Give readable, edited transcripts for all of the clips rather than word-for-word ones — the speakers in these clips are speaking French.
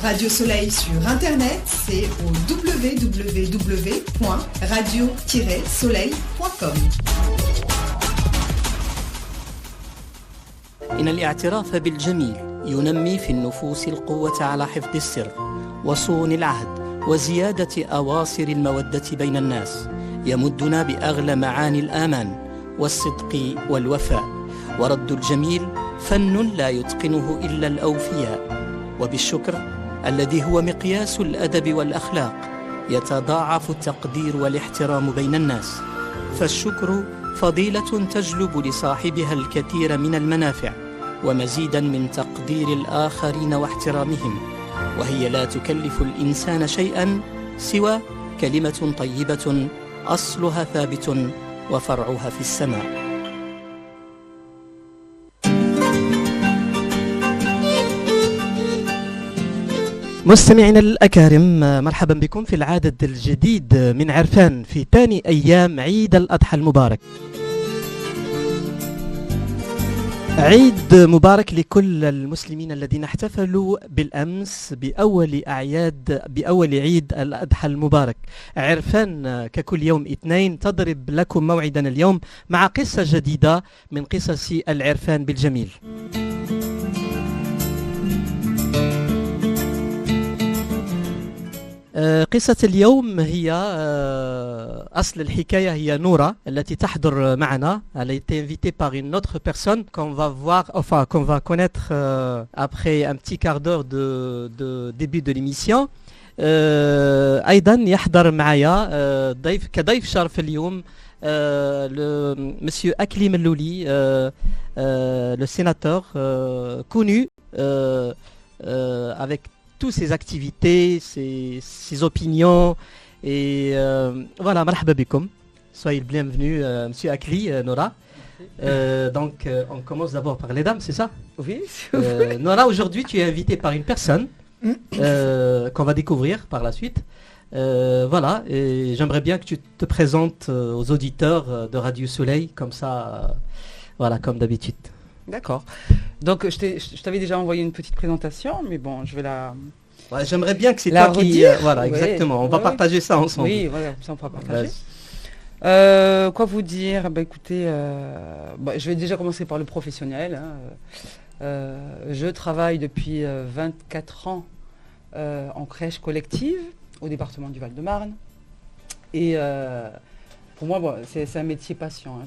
Radio Soleil sur Internet, c'est au www.radio-soleil.com. إن الاعتراف بالجميل ينمي في النفوس القوة على حفظ السر وصون العهد وزيادة أواصر المودة بين الناس، يمدنا بأغلى معاني الآمان والصدق والوفاء. ورد الجميل فن لا يتقنه إلا الأوفياء، وبالشكر الذي هو مقياس الأدب والأخلاق يتضاعف التقدير والاحترام بين الناس. فالشكر فضيلة تجلب لصاحبها الكثير من المنافع ومزيدا من تقدير الآخرين واحترامهم، وهي لا تكلف الإنسان شيئا سوى كلمة طيبة أصلها ثابت وفرعها في السماء. مستمعينا الأكارم، مرحبا بكم في العدد الجديد من عرفان في ثاني أيام عيد الأضحى المبارك. عيد مبارك لكل المسلمين الذين احتفلوا بالأمس بأول عيد الأضحى المبارك. عرفان ككل يوم اثنين تضرب لكم موعدا اليوم مع قصة جديدة من قصص العرفان بالجميل. قصة اليوم هي أصل الحكاية هي نورة التي تحضر معنا. Elle a été invitée par une autre personne qu'on va connaître après un petit quart d'heure de début de l'émission. أيضا يحضر معايا كضيف شرف اليوم Monsieur Akli Mellouli, le sénateur connu avec toutes ses activités, ses opinions et voilà, marhaba bikoum. Soyez le bienvenu, Monsieur Akli, Nora. Donc on commence d'abord par les dames, c'est ça? Oui. Nora, aujourd'hui tu es invitée par une personne qu'on va découvrir par la suite. Voilà, et j'aimerais bien que tu te présentes aux auditeurs de Radio Soleil, comme ça, voilà, comme d'habitude. D'accord. Donc je t'avais déjà envoyé une petite présentation, mais bon, je vais la... Ouais, j'aimerais bien que c'est la toi redire. qui... voilà, exactement, on va partager ça ensemble. Oui, voilà, ça on pourra partager. Quoi vous dire? Bah, écoutez, je vais déjà commencer par le professionnel. Je travaille depuis 24 ans en crèche collective au département du Val-de-Marne. Et pour moi, bon, c'est un métier passion. Hein.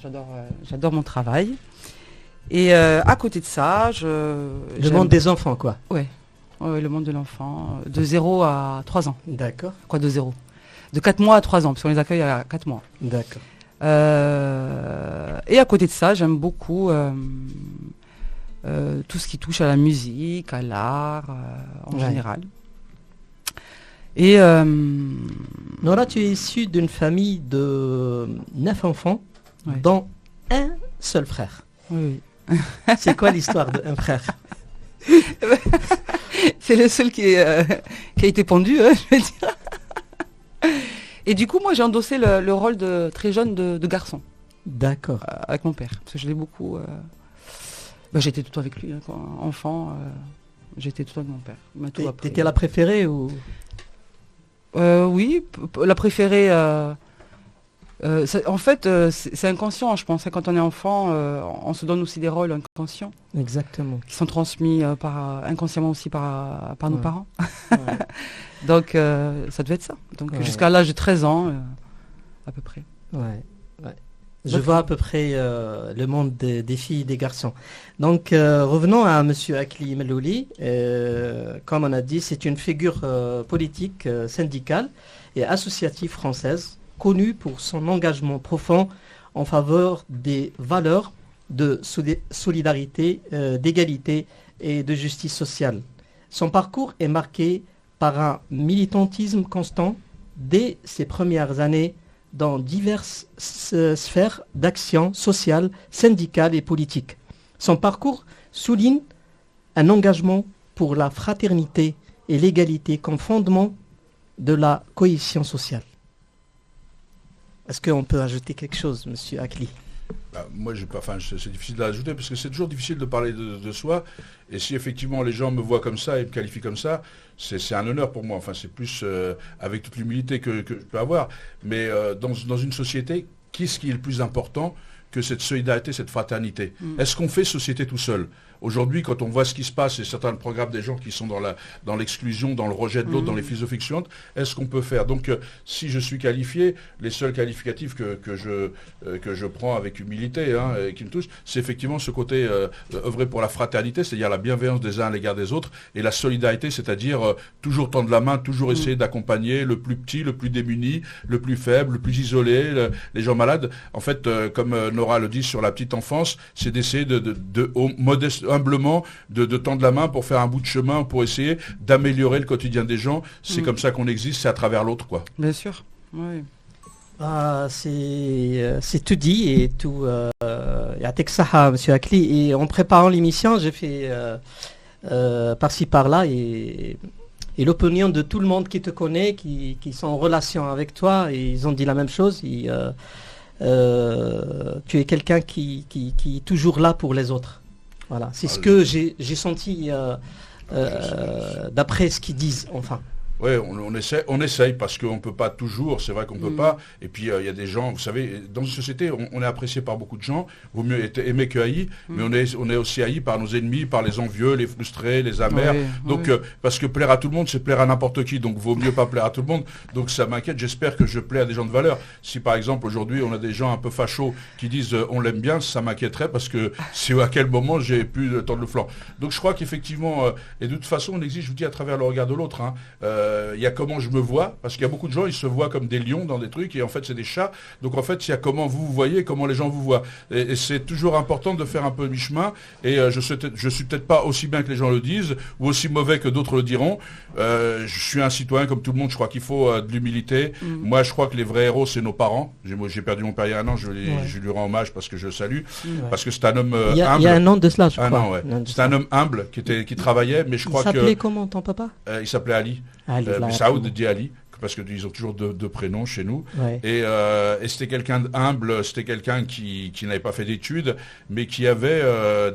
J'adore mon travail. Et à côté de ça, le monde des enfants, quoi. Ouais, le monde de l'enfant, de 0 à 3 ans. D'accord. Quoi de 0? De 4 mois à 3 ans, parce qu'on les accueille à 4 mois. D'accord. Et à côté de ça, j'aime beaucoup tout ce qui touche à la musique, à l'art, en général. Et Nora, tu es issue d'une famille de 9 enfants, dont un seul frère. Oui. C'est quoi l'histoire d'un frère? C'est le seul qui a été pendu, je veux dire. Et du coup, moi, j'ai endossé le rôle de très jeune de garçon. D'accord. Avec mon père, parce que je l'ai beaucoup... j'étais tout le temps avec lui, hein, quand enfant. J'étais tout le temps avec mon père. T'étais la préférée ou... Oui, la préférée... en fait, c'est inconscient, je pense. Quand on est enfant, on se donne aussi des rôles inconscients. Exactement. Qui sont transmis inconsciemment aussi par nos parents. Ouais. Donc, ça devait être ça. Donc, jusqu'à l'âge de 13 ans, à peu près. Ouais. Je vois à peu près le monde des filles et des garçons. Donc, revenons à Monsieur Akli Mellouli. Comme on a dit, c'est une figure politique, syndicale et associative française, connue pour son engagement profond en faveur des valeurs de solidarité, d'égalité et de justice sociale. Son parcours est marqué par un militantisme constant dès ses premières années dans diverses sphères d'action sociale, syndicale et politique. Son parcours souligne un engagement pour la fraternité et l'égalité comme fondement de la cohésion sociale. Est-ce qu'on peut ajouter quelque chose, Monsieur Akli? Moi, c'est difficile de l'ajouter parce que c'est toujours difficile de parler de soi. Et si effectivement les gens me voient comme ça et me qualifient comme ça, c'est un honneur pour moi. Enfin, c'est plus avec toute l'humilité que je peux avoir. Mais dans une société, qu'est-ce qui est le plus important que cette solidarité, cette fraternité? Est-ce qu'on fait société tout seul? Aujourd'hui, quand on voit ce qui se passe et certains programmes des gens qui sont dans l'exclusion, dans le rejet de l'autre, dans les philosophies suivantes, est-ce qu'on peut faire? Donc, si je suis qualifié, les seuls qualificatifs que je prends avec humilité et qui me touchent, c'est effectivement ce côté œuvrer pour la fraternité, c'est-à-dire la bienveillance des uns à l'égard des autres, et la solidarité, c'est-à-dire toujours tendre la main, toujours essayer d'accompagner le plus petit, le plus démuni, le plus faible, le plus isolé, les gens malades. En fait, comme Nora le dit sur la petite enfance, c'est d'essayer humblement de tendre la main pour faire un bout de chemin, pour essayer d'améliorer le quotidien des gens. C'est comme ça qu'on existe, c'est à travers l'autre, quoi. Bien sûr, oui. C'est tout dit et tout. Yatek Saha, Monsieur Akli. Et en préparant l'émission, j'ai fait par-ci par-là et l'opinion de tout le monde qui te connaît, qui sont en relation avec toi, et ils ont dit la même chose. Tu es quelqu'un qui est toujours là pour les autres. Voilà, c'est ce que j'ai senti d'après ce qu'ils disent, enfin. Oui, on essaye parce qu'on ne peut pas toujours, c'est vrai qu'on ne peut pas. Et puis il y a des gens, vous savez, dans une société, on est apprécié par beaucoup de gens, vaut mieux être aimé que haï, mais on est aussi haï par nos ennemis, par les envieux, les frustrés, les amers. Donc parce que plaire à tout le monde, c'est plaire à n'importe qui, donc vaut mieux pas plaire à tout le monde. Donc ça m'inquiète, j'espère que je plais à des gens de valeur. Si par exemple aujourd'hui on a des gens un peu fachos qui disent on l'aime bien, ça m'inquiéterait parce que c'est à quel moment j'ai pu tendre le flanc. Donc je crois qu'effectivement, et de toute façon on existe, je vous dis, à travers le regard de l'autre, il y a comment je me vois, parce qu'il y a beaucoup de gens, ils se voient comme des lions dans des trucs, et en fait c'est des chats. Donc en fait il y a comment vous vous voyez, comment les gens vous voient. Et c'est toujours important de faire un peu mi-chemin, et je suis peut-être pas aussi bien que les gens le disent, ou aussi mauvais que d'autres le diront. Je suis un citoyen comme tout le monde, je crois qu'il faut de l'humilité. Moi je crois que les vrais héros c'est nos parents. J'ai perdu mon père il y a un an, je lui rends hommage parce que je le salue, parce que c'est un homme humble. Il y a un an de cela, je crois. An, ouais. C'est un homme humble qui travaillait, mais je crois que... Il s'appelait comment ton papa? Il s'appelait Ali. Saoud dit Ali, parce qu'ils ont toujours deux prénoms chez nous. Ouais. Et c'était quelqu'un humble, c'était quelqu'un qui n'avait pas fait d'études, mais qui avait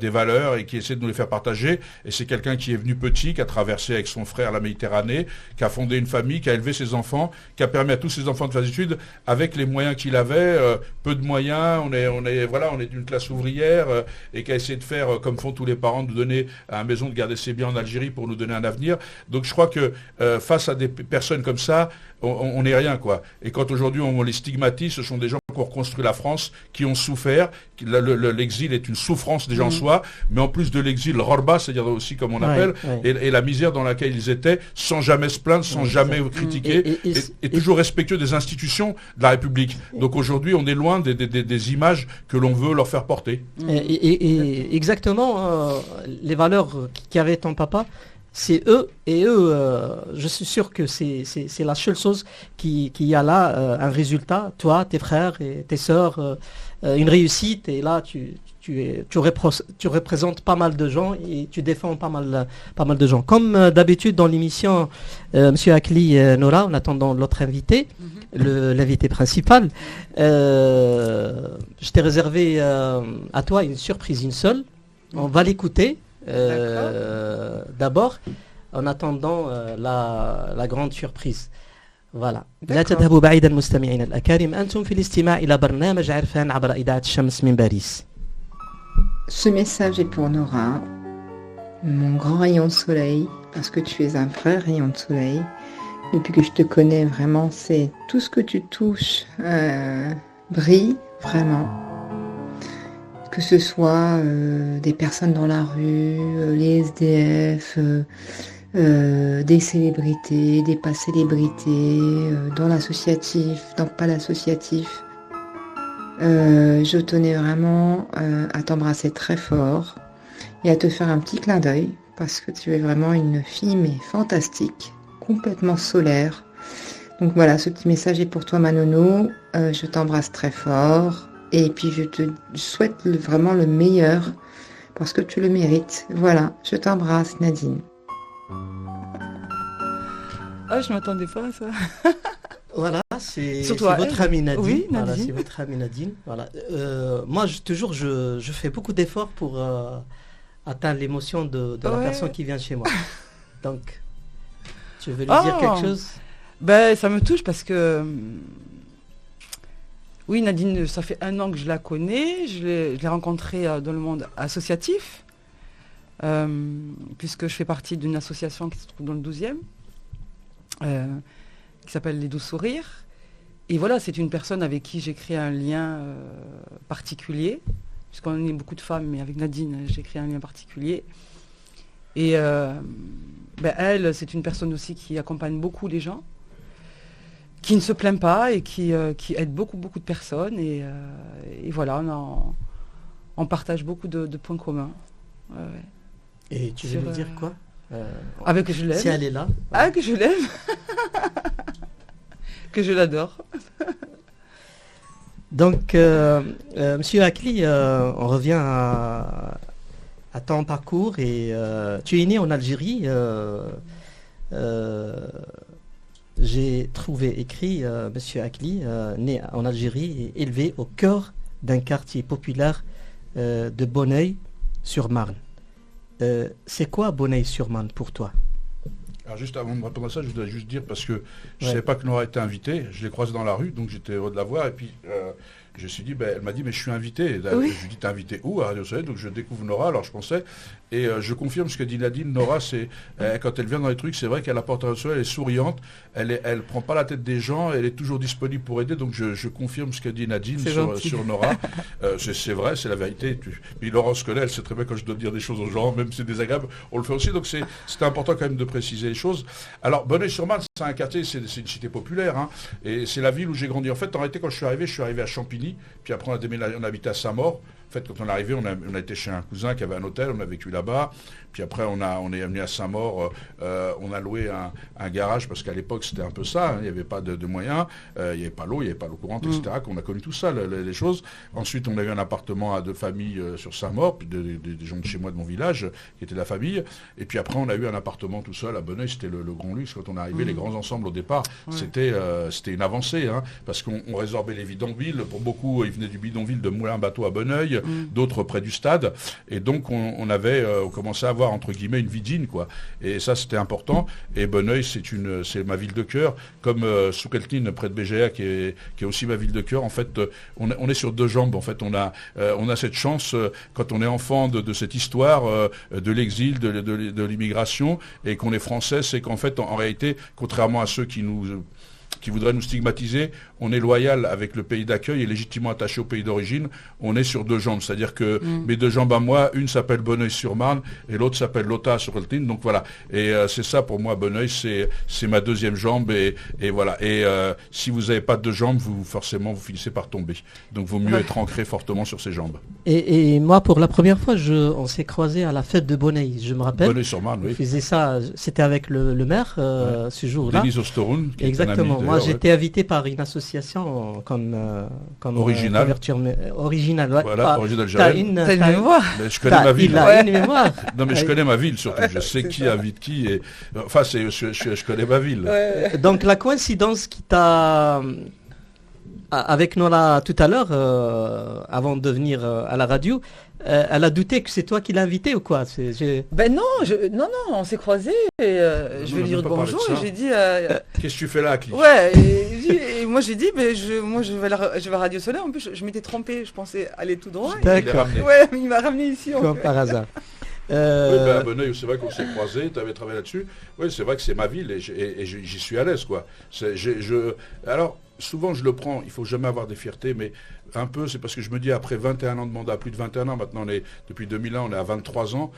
des valeurs et qui essayait de nous les faire partager. Et c'est quelqu'un qui est venu petit, qui a traversé avec son frère la Méditerranée, qui a fondé une famille, qui a élevé ses enfants, qui a permis à tous ses enfants de faire des études avec les moyens qu'il avait, peu de moyens. On est d'une classe ouvrière et qui a essayé de faire comme font tous les parents, de donner à la maison, de garder ses biens en Algérie pour nous donner un avenir. Donc je crois que face à des personnes comme ça, on n'est rien, quoi. Et quand aujourd'hui on les stigmatise, ce sont des gens qui ont reconstruit la France, qui ont souffert. L'exil est une souffrance déjà en soi, mais en plus de l'exil, le rorba, c'est-à-dire aussi comme on appelle, et la misère dans laquelle ils étaient, sans jamais se plaindre, sans jamais critiquer, et toujours respectueux des institutions de la République. Donc aujourd'hui, on est loin des images que l'on veut leur faire porter. Et exactement, les valeurs qu'avait ton papa, c'est eux, et eux, je suis sûr que c'est la seule chose qui a là un résultat, toi, tes frères et tes sœurs, une réussite, et là tu représentes pas mal de gens et tu défends pas mal de gens. Comme d'habitude dans l'émission, Monsieur Akli, Nora, en attendant l'autre invité, l'invité principal, je t'ai réservé à toi une surprise, une seule. On va l'écouter. D'abord, en attendant la grande surprise. Voilà. لا تذهبوا بعيدا مستمعينا الأكارم أنتم في الاستماع إلى برنامج عرفان عبر إذاعة الشمس من باريس. Ce message est pour Nora, mon grand rayon de soleil, parce que tu es un vrai rayon de soleil. Depuis que je te connais, vraiment, c'est tout ce que tu touches brille, vraiment. Que ce soit des personnes dans la rue, les SDF, des célébrités, des pas célébrités, dans l'associatif, dans pas l'associatif. Je tenais vraiment à t'embrasser très fort et à te faire un petit clin d'œil parce que tu es vraiment une fille mais fantastique, complètement solaire. Donc voilà, ce petit message est pour toi Manono, je t'embrasse très fort. Et puis je te souhaite vraiment le meilleur parce que tu le mérites. Voilà, je t'embrasse Nadine. Ah, je m'attendais pas à ça. Voilà, Nora, c'est Surtout c'est à votre elle. amie Nadine. Oui, Voilà, Nadine. c'est votre amie Nadine. Voilà. Moi, je fais beaucoup d'efforts pour atteindre l'émotion de la Ouais. personne qui vient chez moi. Donc, tu veux lui Ah. dire quelque chose? Ben, ça me touche parce que... Oui, Nadine, ça fait 1 an que je la connais. Je l'ai rencontrée dans le monde associatif, puisque je fais partie d'une association qui se trouve dans le 12e, qui s'appelle Les Doux Sourires. Et voilà, c'est une personne avec qui j'ai créé un lien particulier, puisqu'on est beaucoup de femmes, mais avec Nadine, j'ai créé un lien particulier. Et elle, c'est une personne aussi qui accompagne beaucoup les gens, qui ne se plaint pas et qui aide beaucoup de personnes. Et voilà, on partage beaucoup de points communs. Ouais, ouais. Et tu veux Sur, lui dire quoi? Avec que je l'aime. Si elle est là. Ah, que je l'aime. Que je l'adore. Donc, Monsieur Akli, on revient à ton parcours et tu es né en Algérie. J'ai trouvé écrit Monsieur Akli, né en Algérie et élevé au cœur d'un quartier populaire de Bonneuil-sur-Marne. C'est quoi Bonneuil-sur-Marne pour toi? Alors juste avant de répondre à ça, je voudrais juste dire, parce que je ne Ouais. savais pas que Nora était invitée, je l'ai croisée dans la rue, donc j'étais heureux de la voir, et puis je me suis dit, elle m'a dit, mais je suis invité. Et là, Oui. je lui ai dit, t'es invité où à Radio Soleil? Donc je découvre Nora, alors je pensais, et je confirme ce que dit Nadine. Nora, c'est quand elle vient dans les trucs, c'est vrai qu'elle apporte à Radio Soleil, elle est souriante, elle prend pas la tête des gens, elle est toujours disponible pour aider, donc je confirme ce que dit Nadine C'est gentil. sur Nora. C'est vrai, c'est la vérité. Puis Laurence Collet, elle sait très bien quand je dois dire des choses aux gens, même si c'est désagréable, on le fait aussi, donc c'était important quand même de préciser les choses. Alors, Bonneuil-sur-Marne, c'est un quartier, c'est une cité populaire, hein, et c'est la ville où j'ai grandi. En fait, en réalité, quand je suis arrivé à Champigny, puis après on habitait à Saint-Maur. En fait, quand on est arrivé, on a été chez un cousin qui avait un hôtel, on a vécu là-bas. Puis après, on est venu à Saint-Maur, on a loué un garage, parce qu'à l'époque, c'était un peu ça, hein, il n'y avait pas de moyens, il n'y avait pas l'eau, il n'y avait pas l'eau courante, etc. Qu'on a connu tout ça, les choses. Ensuite, on a eu un appartement à 2 familles sur Saint-Maur, puis des gens de chez moi, de mon village, qui étaient la famille. Et puis après, on a eu un appartement tout seul à Bonneuil, c'était le grand luxe. Quand on est arrivé, les grands ensembles au départ, c'était une avancée, hein, parce qu'on résorbait les bidonvilles. Pour beaucoup, ils venaient du bidonville de Moulin-Bateau à Bonneuil, d'autres près du stade. Et donc, on commençait à avoir, entre guillemets, une vie digne, quoi. Et ça, c'était important. Et Bonneuil, c'est ma ville de cœur, comme Soukeltine, près de BGA, qui est aussi ma ville de cœur. En fait, on est sur 2 jambes. En fait, on a cette chance, quand on est enfant de cette histoire de l'exil, de l'immigration, et qu'on est français, c'est qu'en fait, en réalité, contrairement à ceux qui voudraient nous stigmatiser, on est loyal avec le pays d'accueil et légitimement attaché au pays d'origine. On est sur 2 jambes, c'est-à-dire que mes 2 jambes à moi, une s'appelle Bonneuil-sur-Marne et l'autre s'appelle Lota sur Eltine. Donc voilà. Et c'est ça pour moi, Bonneuil, c'est ma 2e jambe et voilà. Et si vous n'avez pas de 2 jambes, forcément vous finissez par tomber. Donc vaut mieux être ancré fortement sur ses jambes. Et moi, pour la première fois, on s'est croisés à la fête de Bonneuil, je me rappelle. Bonneuil-sur-Marne, On oui. faisait ça, c'était avec le maire ce jour-là. Denis Osterun, qui Exactement. est un ami, Moi, d'ailleurs, j'étais invité par une association comme Original. couverture originale. Ouais. Voilà, Ah, origine t'as algérienne. une, T'as une t'as- mémoire. Mais je connais ma ville. Il a une mémoire. Non mais je connais ma ville surtout, je sais qui invite qui et enfin je connais ma ville. Donc la coïncidence qui t'a avec Nora tout à l'heure, avant de venir à la radio, elle a douté que c'est toi qui l'as invité ou quoi? Ben non, non, on s'est croisés et je on vais n'a lui dire même pas parlé de bonjour ça. et j'ai dit... Qu'est-ce que tu fais là, Akli? ouais, et moi j'ai dit, je vais à Radio Soleil, en plus je m'étais trompée, je pensais aller tout droit. D'accord. ramené. Ouais, mais il m'a ramené ici. en Comme fait. par hasard. Oui, à Bonneuil, c'est vrai qu'on s'est croisés, tu avais travaillé là-dessus. Oui, c'est vrai que c'est ma ville et j'y suis à l'aise, quoi. Alors, souvent je le prends, il faut jamais avoir des fiertés, mais un peu, c'est parce que je me dis, après 21 ans de mandat, plus de 21 ans, maintenant depuis 2001, on est à 23 ans,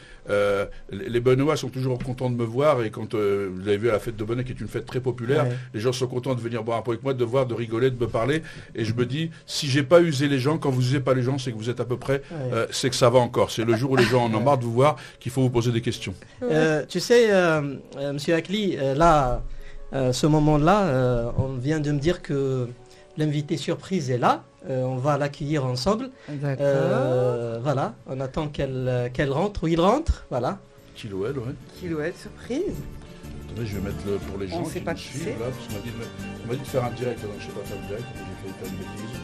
les Bonneuillois sont toujours contents de me voir, et quand vous l'avez vu à la fête de Bonneuil, qui est une fête très populaire, Ouais. les gens sont contents de venir boire un peu avec moi, de voir, de rigoler, de me parler, et je me dis, si j'ai pas usé les gens, quand vous usez pas les gens, c'est que vous êtes à peu près, Ouais. c'est que ça va encore. C'est le jour où les gens en ont marre de vous voir qu'il faut vous poser des questions. Tu sais, Monsieur Akli, là, ce moment-là, on vient de me dire que l'invité surprise est là. On va l'accueillir ensemble. D'accord. Voilà, on attend qu'elle rentre ou il rentre. Voilà. Kiloël, ouais. Kilouette, surprise. Attendez, je vais mettre pour les gens sait qui pas me qui suivent c'est. là, parce qu'on m'a dit de faire un direct, donc je ne sais pas faire le direct, j'ai fait une bêtise.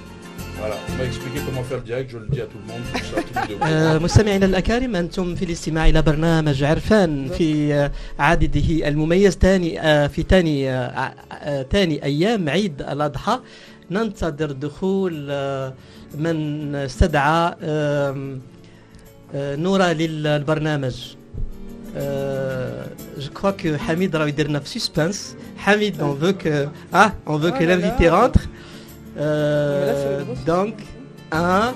Voilà, on m'a expliqué comment faire le direct, je le dis à tout le monde, comme ça, tout le monde est au courant. مستمعينا الأكارم، أنتم في الاستماع إلى برنامج عرفان في عدده المميز في ثاني أيام عيد الأضحى. ننتظر دخول من استدعى نورا للبرنامج. Je crois que Hamid rao يديرنا في suspense. Hamid, on veut que l'invité rentre. Donc 1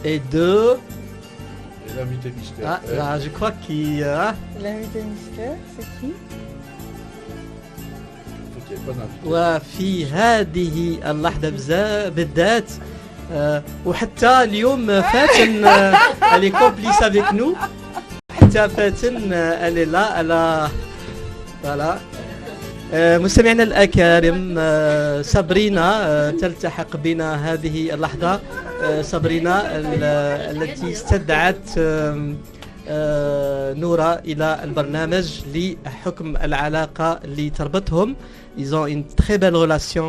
et 2. Et l'invité mystère. Ah, là, je crois qu'il... L'invité mystère, c'est qui? Il n'y ait pas d'invité. وفي هذه اللحظة بالذات وحتى اليوم فاتن elle est complice avec nous. حتى فاتن elle est là, voilà. مستمعينا الأكارم، صابرينا تلتحق بنا هذه اللحظة. صابرينا التي استدعت نورا إلى البرنامج لحكم العلاقة اللي تربطهم. Ils ont une très belle relation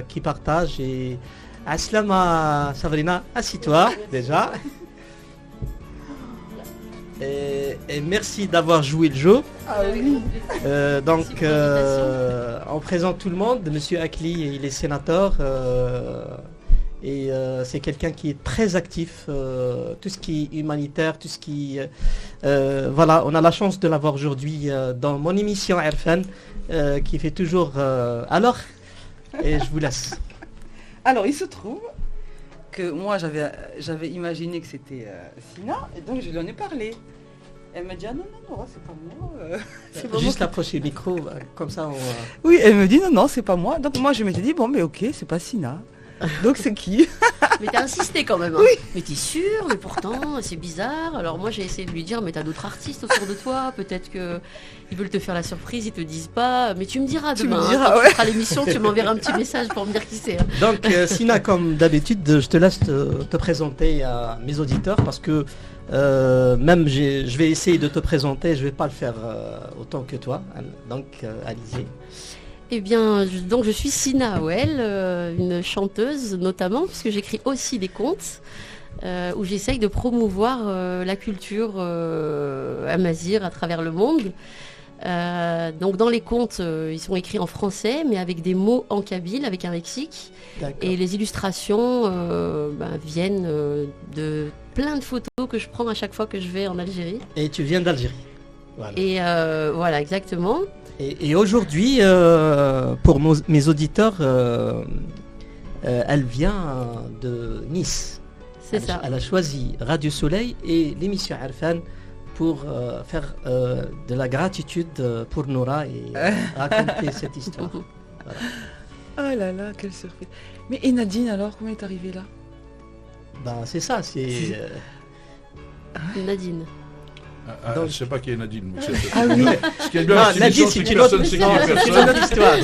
qui partagent. Et Aslama, Sabrina, assis-toi déjà. Et merci d'avoir joué le jeu. Ah oui. Donc, on présente tout le monde. Monsieur Akli, il est sénateur. Et c'est quelqu'un qui est très actif. Tout ce qui est humanitaire, tout ce qui... voilà, on a la chance de l'avoir aujourd'hui dans mon émission Arfan, qui fait toujours... alors, et je vous laisse. Alors, il se trouve que moi, j'avais imaginé que c'était Sina, et donc je lui en ai parlé. Elle m'a dit, ah non, c'est pas moi. C'est pas Juste moi. approcher le micro, comme ça on... Oui, elle me dit, non, c'est pas moi. Donc moi, je m'étais dit, bon, mais ok, c'est pas Sina. Donc c'est qui? Mais t'as insisté quand même. Hein. Oui. Mais t'es sûr? Mais pourtant, c'est bizarre. Alors moi, j'ai essayé de lui dire, mais t'as d'autres artistes autour de toi. Peut-être qu'ils veulent te faire la surprise, ils te disent pas. Mais tu me diras demain. Quand tu feras l'émission, tu m'enverras un petit message pour me dire qui c'est. Hein. Donc Sina, comme d'habitude, je te laisse te présenter à mes auditeurs parce que même je vais essayer de te présenter, je vais pas le faire autant que toi. Donc allez-y. Eh bien, donc je suis Sina Awel, une chanteuse notamment, puisque j'écris aussi des contes où j'essaye de promouvoir la culture amazigh à travers le monde. Donc dans les contes, ils sont écrits en français, mais avec des mots en kabyle, avec un lexique. D'accord. Et les illustrations viennent de plein de photos que je prends à chaque fois que je vais en Algérie. Et tu viens d'Algérie. Voilà. Et voilà, exactement. Et aujourd'hui, pour mes auditeurs, elle vient de Nice. C'est ça. Elle a choisi Radio Soleil et l'émission Arfan pour faire de la gratitude pour Noura et raconter cette histoire. Voilà. Oh là là, quelle surprise. Mais et Nadine alors, comment est arrivée là? Ben, c'est ça, c'est... Nadine. Donc, je ne sais pas qui est Nadine. Mais ah oui. Ce qui est bien, Nadine, c'est une autre histoire.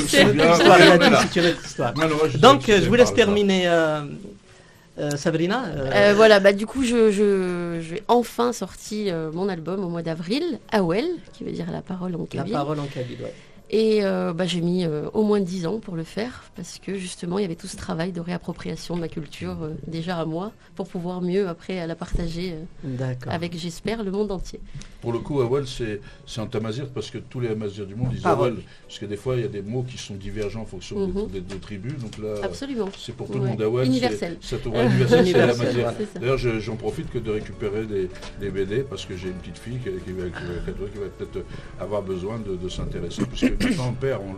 C'est une autre histoire. Donc, je vous laisse terminer, Sabrina. Voilà, du coup, j'ai enfin sorti mon album au mois d'avril, Awel, qui veut dire la parole en kabyle. La parole en kabyle, ouais. Et j'ai mis au moins 10 ans pour le faire, parce que justement, il y avait tout ce travail de réappropriation de ma culture déjà à moi, pour pouvoir mieux après la partager avec, j'espère, le monde entier. Pour le coup, Awel, c'est un tamazigh, parce que tous les amazirs du monde disent Awel, parce que des fois, il y a des mots qui sont divergents en fonction des tribus. Donc là, absolument. C'est pour tout le monde. Awel, universel. C'est universel, c'est l'amazigh. D'ailleurs, j'en profite que de récupérer des BD, parce que j'ai une petite fille qui va peut-être avoir besoin de s'intéresser, puisque maintenant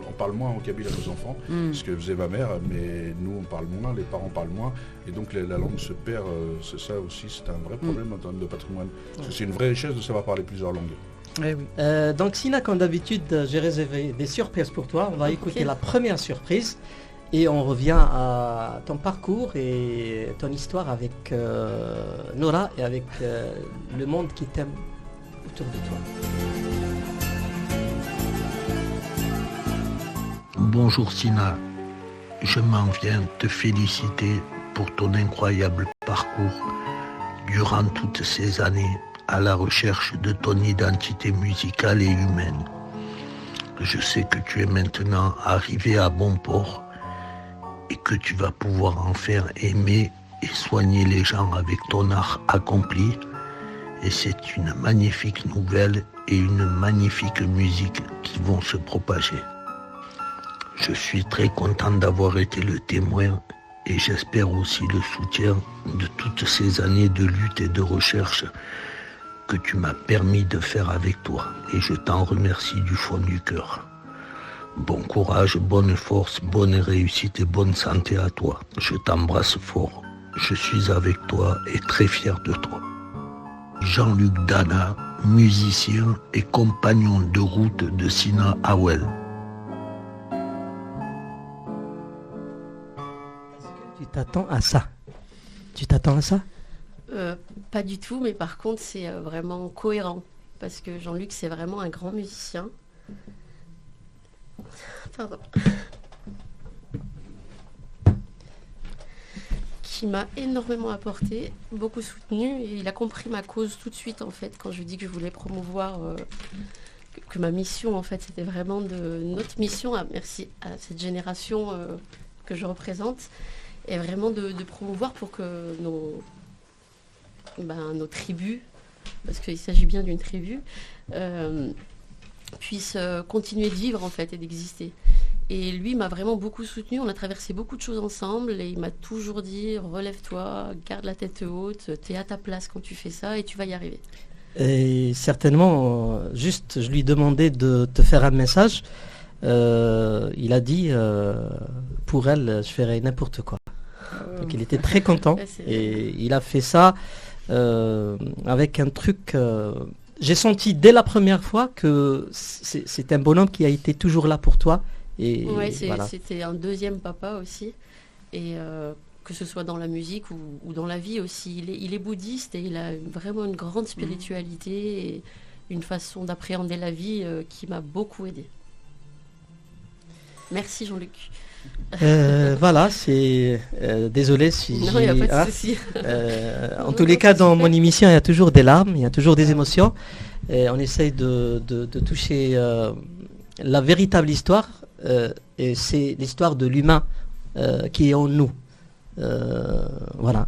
on parle moins en kabyle à nos enfants, ce que faisait ma mère, mais nous on parle moins, les parents parlent moins, et donc la langue se perd. C'est ça aussi, c'est un vrai problème en termes de patrimoine. Parce que c'est une vraie richesse de savoir parler plusieurs langues. Eh oui. Donc Sina, comme d'habitude, j'ai réservé des surprises pour toi. On va écouter la première surprise et on revient à ton parcours et ton histoire avec Noura et avec le monde qui t'aime autour de toi. Bonjour Sina, je m'en viens te féliciter pour ton incroyable parcours durant toutes ces années à la recherche de ton identité musicale et humaine. Je sais que tu es maintenant arrivé à bon port et que tu vas pouvoir en faire aimer et soigner les gens avec ton art accompli. Et c'est une magnifique nouvelle et une magnifique musique qui vont se propager. Je suis très content d'avoir été le témoin et j'espère aussi le soutien de toutes ces années de lutte et de recherche que tu m'as permis de faire avec toi. Et je t'en remercie du fond du cœur. Bon courage, bonne force, bonne réussite et bonne santé à toi. Je t'embrasse fort. Je suis avec toi et très fier de toi. Jean-Luc Dana, musicien et compagnon de route de Sina Howell. Tu t'attends à ça? Tu t'attends à ça? Pas du tout, mais par contre, c'est vraiment cohérent. Parce que Jean-Luc, c'est vraiment un grand musicien. Pardon. Qui m'a énormément apporté, beaucoup soutenu, et il a compris ma cause tout de suite, en fait, quand je lui ai dit que je voulais promouvoir, que ma mission, en fait, c'était vraiment notre mission, merci à cette génération que je représente, et vraiment de promouvoir pour que nos tribus, parce qu'il s'agit bien d'une tribu, puissent continuer de vivre, en fait, et d'exister. Et lui m'a vraiment beaucoup soutenu, on a traversé beaucoup de choses ensemble, et il m'a toujours dit, relève-toi, garde la tête haute, t'es à ta place quand tu fais ça, et tu vas y arriver. Et certainement, juste, je lui demandais de te faire un message. Il a dit, pour elle, je ferai n'importe quoi. Donc il était très content, et il a fait ça avec un truc... j'ai senti dès la première fois que c'est un bonhomme qui a été toujours là pour toi. Oui, voilà. C'était un deuxième papa aussi. Et que ce soit dans la musique ou dans la vie aussi. Il est bouddhiste et il a vraiment une grande spiritualité et une façon d'appréhender la vie qui m'a beaucoup aidée. Merci Jean-Luc. Voilà, c'est... désolé si... Non, il n'y a pas de souci. En tous les cas, dans mon émission, il y a toujours des larmes, il y a toujours des émotions. Et on essaye de toucher la véritable histoire. Et c'est l'histoire de l'humain qui est en nous. Voilà.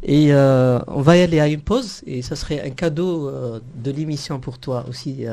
Et on va y aller à une pause. Et ça serait un cadeau de l'émission pour toi aussi.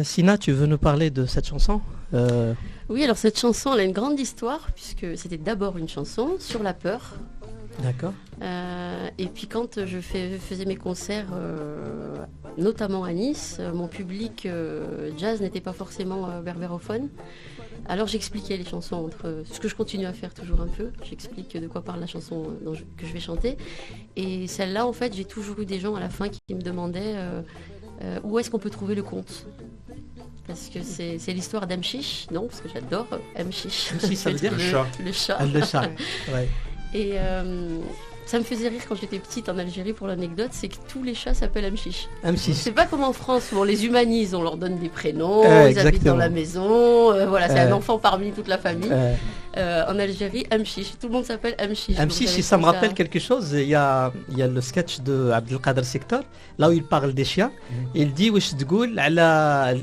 Sina, tu veux nous parler de cette chanson Oui, alors cette chanson, elle a une grande histoire, puisque c'était d'abord une chanson sur la peur. D'accord. Et puis quand je faisais mes concerts, notamment à Nice, mon public jazz n'était pas forcément berbérophone. Alors j'expliquais les chansons entre ce que je continue à faire toujours un peu. J'explique de quoi parle la chanson que je vais chanter. Et celle-là, en fait, j'ai toujours eu des gens à la fin qui me demandaient où est-ce qu'on peut trouver le conte. Parce que c'est l'histoire d'Amchiche, non, parce que j'adore Amchiche. Amchiche, ça veut dire le chat. Le chat, ouais. Et ça me faisait rire quand j'étais petite en Algérie, pour l'anecdote, c'est que tous les chats s'appellent Amchiche. Amchiche. C'est pas comme en France où on les humanise, on leur donne des prénoms, ils habitent dans la maison, voilà, c'est un enfant parmi toute la famille. En Algérie, Amchiche, tout le monde s'appelle Amchiche. Amchiche, ça me rappelle quelque chose, il y a le sketch de Abdelkader Sector, là où il parle des chiens, il dit wesh tgoul ala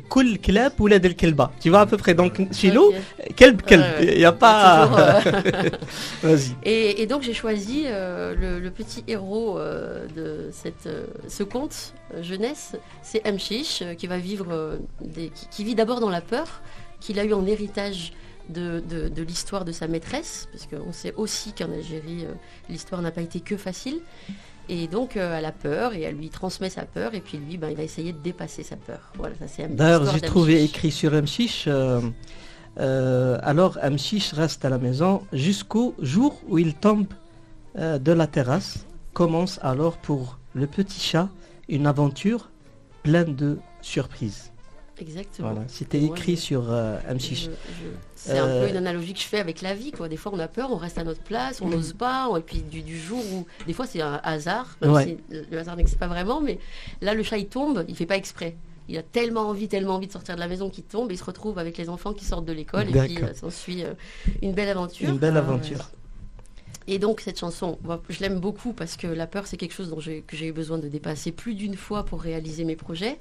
كل كلاب ولاد الكلبة. Tu vois à peu près, donc chez nous كلب il n'y a pas vas-y. Et donc j'ai choisi le petit héros de ce conte jeunesse, c'est Amchiche, qui va vivre qui vit d'abord dans la peur qu'il a eu en héritage de l'histoire de sa maîtresse, parce qu'on sait aussi qu'en Algérie l'histoire n'a pas été que facile. Et donc elle a peur et elle lui transmet sa peur, et puis lui il va essayer de dépasser sa peur. Voilà, ça c'est d'ailleurs j'ai trouvé écrit sur Amchiche alors Amchiche reste à la maison jusqu'au jour où il tombe de la terrasse. Commence alors pour le petit chat une aventure pleine de surprises. Exactement. Voilà, c'était écrit sur Amchiche. C'est un peu une analogie que je fais avec la vie, quoi. Des fois on a peur, on reste à notre place, on n'ose pas, et puis du jour où des fois c'est un hasard, même si le hasard n'existe pas vraiment, mais là le chat il tombe, il fait pas exprès. Il a tellement envie de sortir de la maison qu'il tombe, et il se retrouve avec les enfants qui sortent de l'école. Et puis s'ensuit une belle aventure. Une belle aventure. Et donc cette chanson, je l'aime beaucoup parce que la peur c'est quelque chose que j'ai eu besoin de dépasser plus d'une fois pour réaliser mes projets.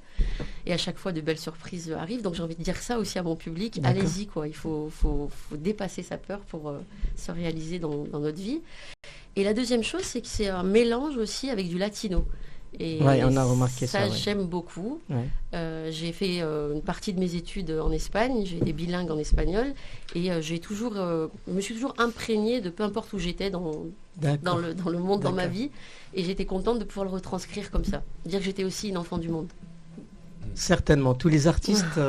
Et à chaque fois de belles surprises arrivent. Donc j'ai envie de dire ça aussi à mon public. D'accord. Allez-y quoi, il faut dépasser sa peur pour se réaliser dans notre vie. Et la deuxième chose, c'est que c'est un mélange aussi avec du latino. Et on a remarqué ça. J'aime beaucoup. J'ai fait une partie de mes études en Espagne, j'ai été bilingue en espagnol, et je me suis toujours imprégnée de peu importe où j'étais dans le monde, dans ma vie, et j'étais contente de pouvoir le retranscrire comme ça, dire que j'étais aussi une enfant du monde. Certainement, tous les artistes,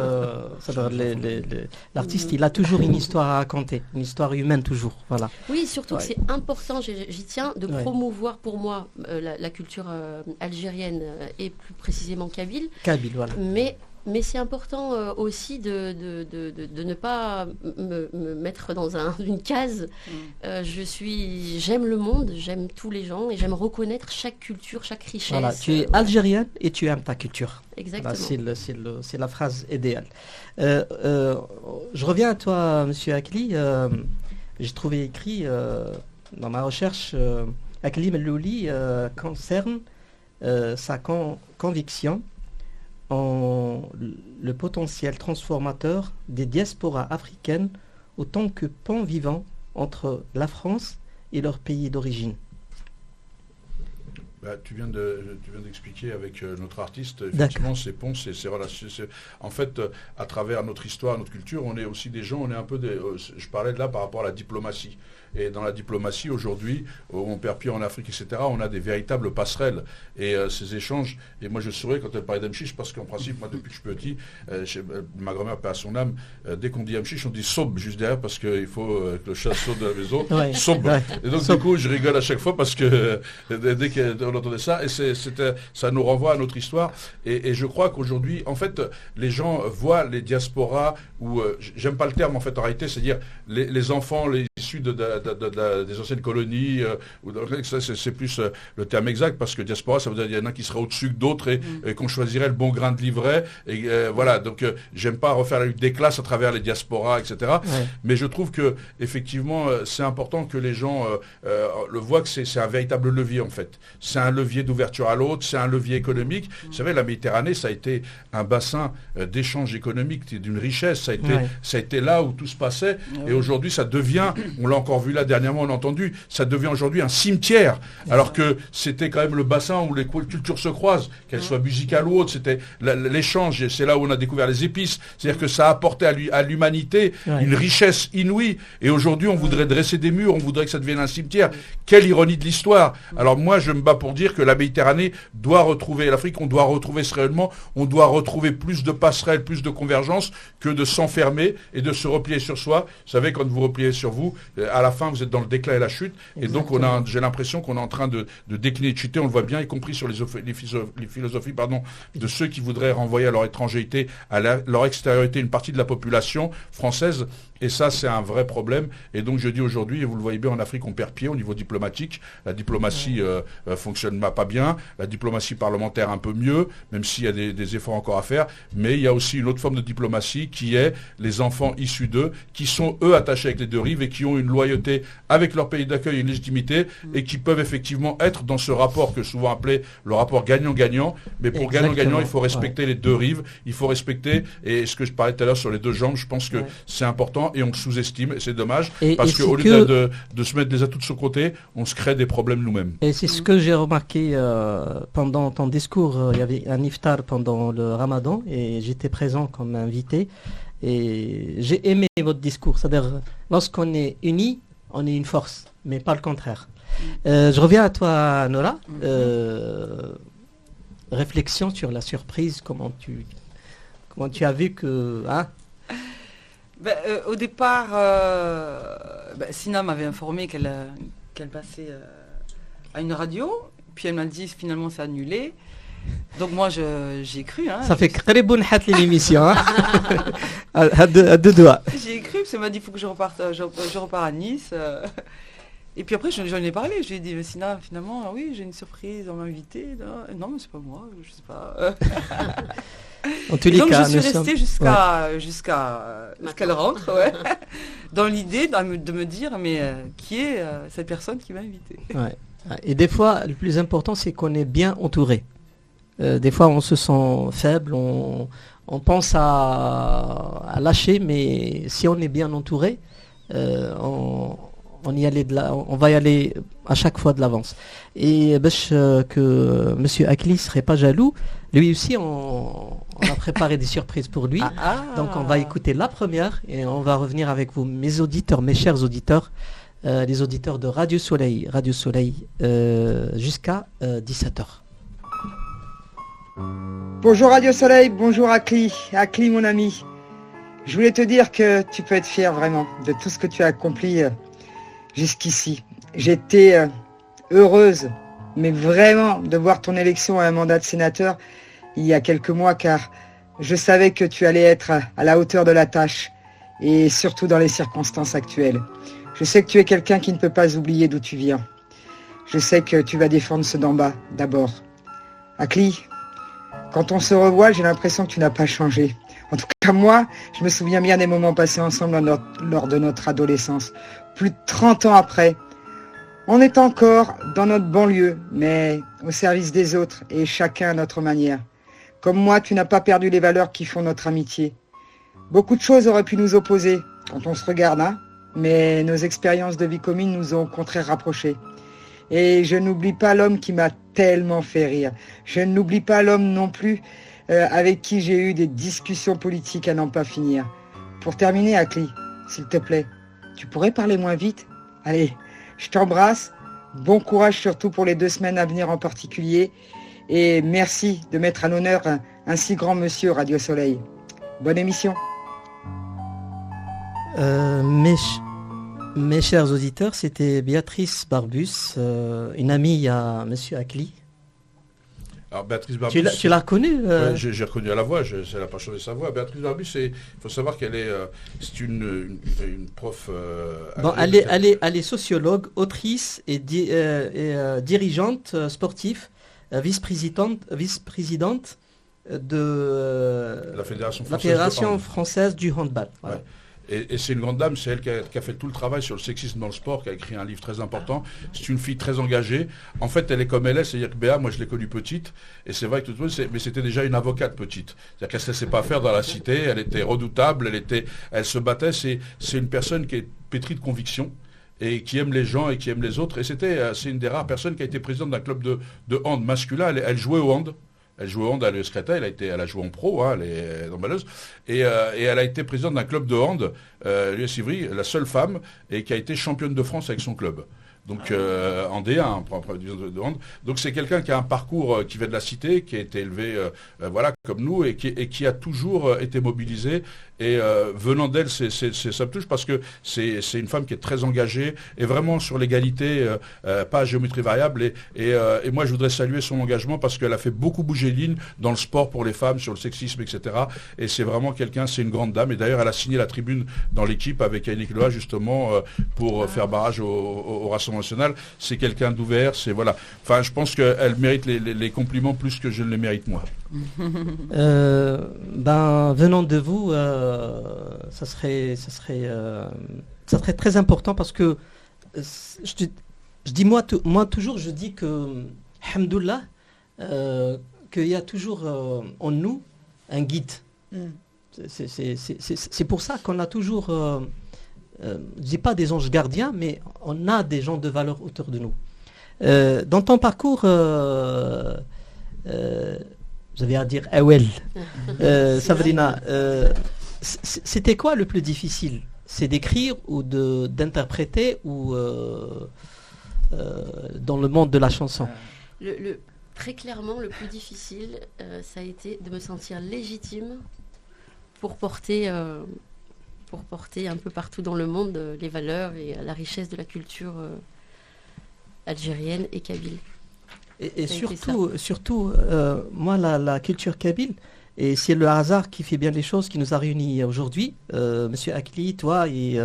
l'artiste, il a toujours une histoire à raconter, une histoire humaine toujours, voilà. Oui, surtout que c'est important, j'y tiens, de promouvoir pour moi la culture algérienne et plus précisément kabyle. Kabyle, voilà. Mais c'est important aussi de ne pas me mettre dans une case. J'aime le monde, j'aime tous les gens, et j'aime reconnaître chaque culture, chaque richesse. Voilà, tu es algérienne et tu aimes ta culture. Exactement. Voilà, c'est la phrase idéale. Je reviens à toi, Monsieur Akli. J'ai trouvé écrit dans ma recherche, Akli Mellouli concerne sa conviction en le potentiel transformateur des diasporas africaines autant que pont vivant entre la France et leur pays d'origine. Tu viens d'expliquer avec notre artiste, effectivement, ces ponts, ces relations. En fait, à travers notre histoire, notre culture, on est aussi des gens, on est un peu je parlais de là par rapport à la diplomatie. Et dans la diplomatie, aujourd'hui, on perd pied en Afrique, etc., on a des véritables passerelles. Et ces échanges, et moi je souris quand elle parlait d'Amchiche, parce qu'en principe, moi depuis que je suis petit, ma grand-mère, paix à son âme, dès qu'on dit Amchiche, on dit Sob juste derrière, parce qu'il faut que le chat saute de la maison. Sob. Et donc du coup, je rigole à chaque fois, parce que dès qu'on entendait ça, et ça nous renvoie à notre histoire. Et je crois qu'aujourd'hui, en fait, les gens voient les diasporas, ou j'aime pas le terme en fait en réalité, c'est-à-dire les enfants, les issus des anciennes colonies, c'est plus le terme exact, parce que diaspora, ça veut dire qu'il y en a qui seraient au-dessus que d'autres, et qu'on choisirait le bon grain de livret. Et voilà, donc j'aime pas refaire la lutte des classes à travers les diasporas, etc. Mais je trouve que effectivement, c'est important que les gens le voient, que c'est un véritable levier en fait. C'est un levier d'ouverture à l'autre, c'est un levier économique. Vous savez, la Méditerranée, ça a été un bassin d'échange économique d'une richesse. Ça a été là où tout se passait. Et aujourd'hui, ça devient On l'a encore vu là dernièrement, on a entendu, ça devient aujourd'hui un cimetière, alors que c'était quand même le bassin où les cultures se croisent, qu'elles soient musicales ou autres, c'était l'échange, c'est là où on a découvert les épices, c'est-à-dire que ça a apporté à l'humanité une richesse inouïe, et aujourd'hui on voudrait dresser des murs, on voudrait que ça devienne un cimetière. Quelle ironie de l'histoire. Alors moi je me bats pour dire que la Méditerranée doit retrouver l'Afrique, on doit retrouver ce rayonnement, on doit retrouver plus de passerelles, plus de convergence, que de s'enfermer et de se replier sur soi. Vous savez, quand vous repliez sur vous, à la fin, vous êtes dans le déclin et la chute. Exactement. Et donc, j'ai l'impression qu'on est en train de décliner et de chuter. On le voit bien, y compris sur les philosophies de ceux qui voudraient renvoyer à leur étrangeté, à leur extériorité, une partie de la population française. Et ça, c'est un vrai problème. Et donc, je dis aujourd'hui, et vous le voyez bien, en Afrique, on perd pied au niveau diplomatique. La diplomatie fonctionne pas bien. La diplomatie parlementaire un peu mieux, même s'il y a des efforts encore à faire. Mais il y a aussi une autre forme de diplomatie qui est les enfants issus d'eux, qui sont, eux, attachés avec les deux rives et qui ont une loyauté avec leur pays d'accueil et une légitimité et qui peuvent effectivement être dans ce rapport que souvent appelé le rapport gagnant-gagnant. Mais pour gagnant-gagnant, il faut respecter les deux rives. Il faut respecter, et ce que je parlais tout à l'heure sur les deux jambes, je pense que c'est important. Et on le sous-estime, et c'est dommage, parce qu'au lieu de se mettre des atouts de son côté, on se crée des problèmes nous-mêmes. Et c'est ce que j'ai remarqué pendant ton discours. Il y avait un iftar pendant le Ramadan, et j'étais présent comme invité, et j'ai aimé votre discours. C'est-à-dire, lorsqu'on est unis, on est une force, mais pas le contraire. Je reviens à toi, Nora. Réflexion sur la surprise, comment tu as vu que... Hein, au départ, Sina m'avait informé qu'elle passait à une radio, puis elle m'a dit finalement c'est annulé. Donc moi j'ai cru. Hein, ça fait très bonne hâte l'émission. Hein. à deux doigts. J'ai cru, parce qu'elle m'a dit il faut que je repars à Nice. Et puis après j'en ai parlé, je lui ai dit Sina finalement oui j'ai une surprise, on m'a invité. Non mais c'est pas moi, je sais pas. En tous les cas, je suis restée jusqu'à ce qu'elle rentre, dans l'idée de me dire, mais qui est cette personne qui m'a invitée. Et des fois, le plus important, c'est qu'on est bien entouré. Des fois, on se sent faible, on pense à lâcher, mais si on est bien entouré, on va y aller à chaque fois de l'avance. Et que M. Akli ne serait pas jaloux, lui aussi, on a préparé des surprises pour lui. Donc on va écouter la première et on va revenir avec vous, mes auditeurs, mes chers auditeurs, les auditeurs de Radio Soleil, jusqu'à 17h. Bonjour Radio Soleil, bonjour Akli mon ami. Je voulais te dire que tu peux être fier vraiment de tout ce que tu as accompli jusqu'ici. J'étais heureuse, mais vraiment, de voir ton élection à un mandat de sénateur il y a quelques mois, car je savais que tu allais être à la hauteur de la tâche, et surtout dans les circonstances actuelles. Je sais que tu es quelqu'un qui ne peut pas oublier d'où tu viens. Je sais que tu vas défendre ceux d'en bas, d'abord. Akli, quand on se revoit, j'ai l'impression que tu n'as pas changé. En tout cas, moi, je me souviens bien des moments passés ensemble lors de notre adolescence. Plus de 30 ans après, on est encore dans notre banlieue, mais au service des autres et chacun à notre manière. Comme moi, tu n'as pas perdu les valeurs qui font notre amitié. Beaucoup de choses auraient pu nous opposer quand on se regarde, hein, mais nos expériences de vie commune nous ont au contraire rapprochés. Et je n'oublie pas l'homme qui m'a tellement fait rire. Je n'oublie pas l'homme non plus avec qui j'ai eu des discussions politiques à n'en pas finir. Pour terminer, Akli, s'il te plaît, tu pourrais parler moins vite? Allez, je t'embrasse. Bon courage surtout pour les 2 semaines à venir en particulier. Et merci de mettre à l'honneur un si grand monsieur Radio Soleil. Bonne émission. Mes chers auditeurs, c'était Béatrice Barbus, une amie à Monsieur Akli. Alors Béatrice Barbus, tu l'as reconnue J'ai reconnu à la voix, elle n'a pas changé sa voix. Béatrice Barbus, il faut savoir qu'elle est, c'est une prof... elle est sociologue, autrice et dirigeante sportive, vice-présidente de la Fédération française du handball. Voilà. Ouais. Et c'est une grande dame, c'est elle qui a fait tout le travail sur le sexisme dans le sport, qui a écrit un livre très important. C'est une fille très engagée. En fait, elle est comme elle est, c'est-à-dire que Béa, moi je l'ai connue petite, et c'est vrai que mais c'était déjà une avocate petite. C'est-à-dire qu'elle ne se laissait pas faire dans la cité, elle était redoutable, elle se battait. C'est une personne qui est pétrie de conviction et qui aime les gens et qui aime les autres. Et c'est une des rares personnes qui a été présidente d'un club de hand masculin. Elle jouait au hand. Elle jouait au hand à l'ES Créteil, elle a joué en pro, elle est handballeuse, et elle a été présidente d'un club de hand, l'US Ivry, la seule femme, et qui a été championne de France avec son club. Donc en D1, de hand. Donc c'est quelqu'un qui a un parcours qui vient de la cité, qui a été élevé voilà, comme nous, et qui a toujours été mobilisé. Et venant d'elle, ça me touche parce que c'est une femme qui est très engagée et vraiment sur l'égalité, pas à géométrie variable. Et moi, je voudrais saluer son engagement parce qu'elle a fait beaucoup bouger lignes dans le sport pour les femmes, sur le sexisme, etc. Et c'est vraiment quelqu'un, c'est une grande dame. Et d'ailleurs, elle a signé la tribune dans l'équipe avec Yannick Loa, justement, pour faire barrage au Rassemblement national. C'est quelqu'un d'ouvert, c'est voilà. Enfin, je pense qu'elle mérite les compliments plus que je ne les mérite moi. Venant de vous, ça serait très important parce que je dis moi toujours, je dis que alhamdoulilah, qu'il y a toujours en nous un guide. C'est pour ça qu'on a toujours, je dis pas des anges gardiens, mais on a des gens de valeur autour de nous. Dans ton parcours, j'avais à dire Awel, Sabrina, c'était quoi le plus difficile? C'est d'écrire ou d'interpréter ou dans le monde de la chanson? Très clairement, le plus difficile, ça a été de me sentir légitime pour porter un peu partout dans le monde les valeurs et la richesse de la culture algérienne et kabyle. Et surtout, moi, la culture kabyle, et c'est le hasard qui fait bien les choses, qui nous a réunis aujourd'hui, Monsieur Akli, toi et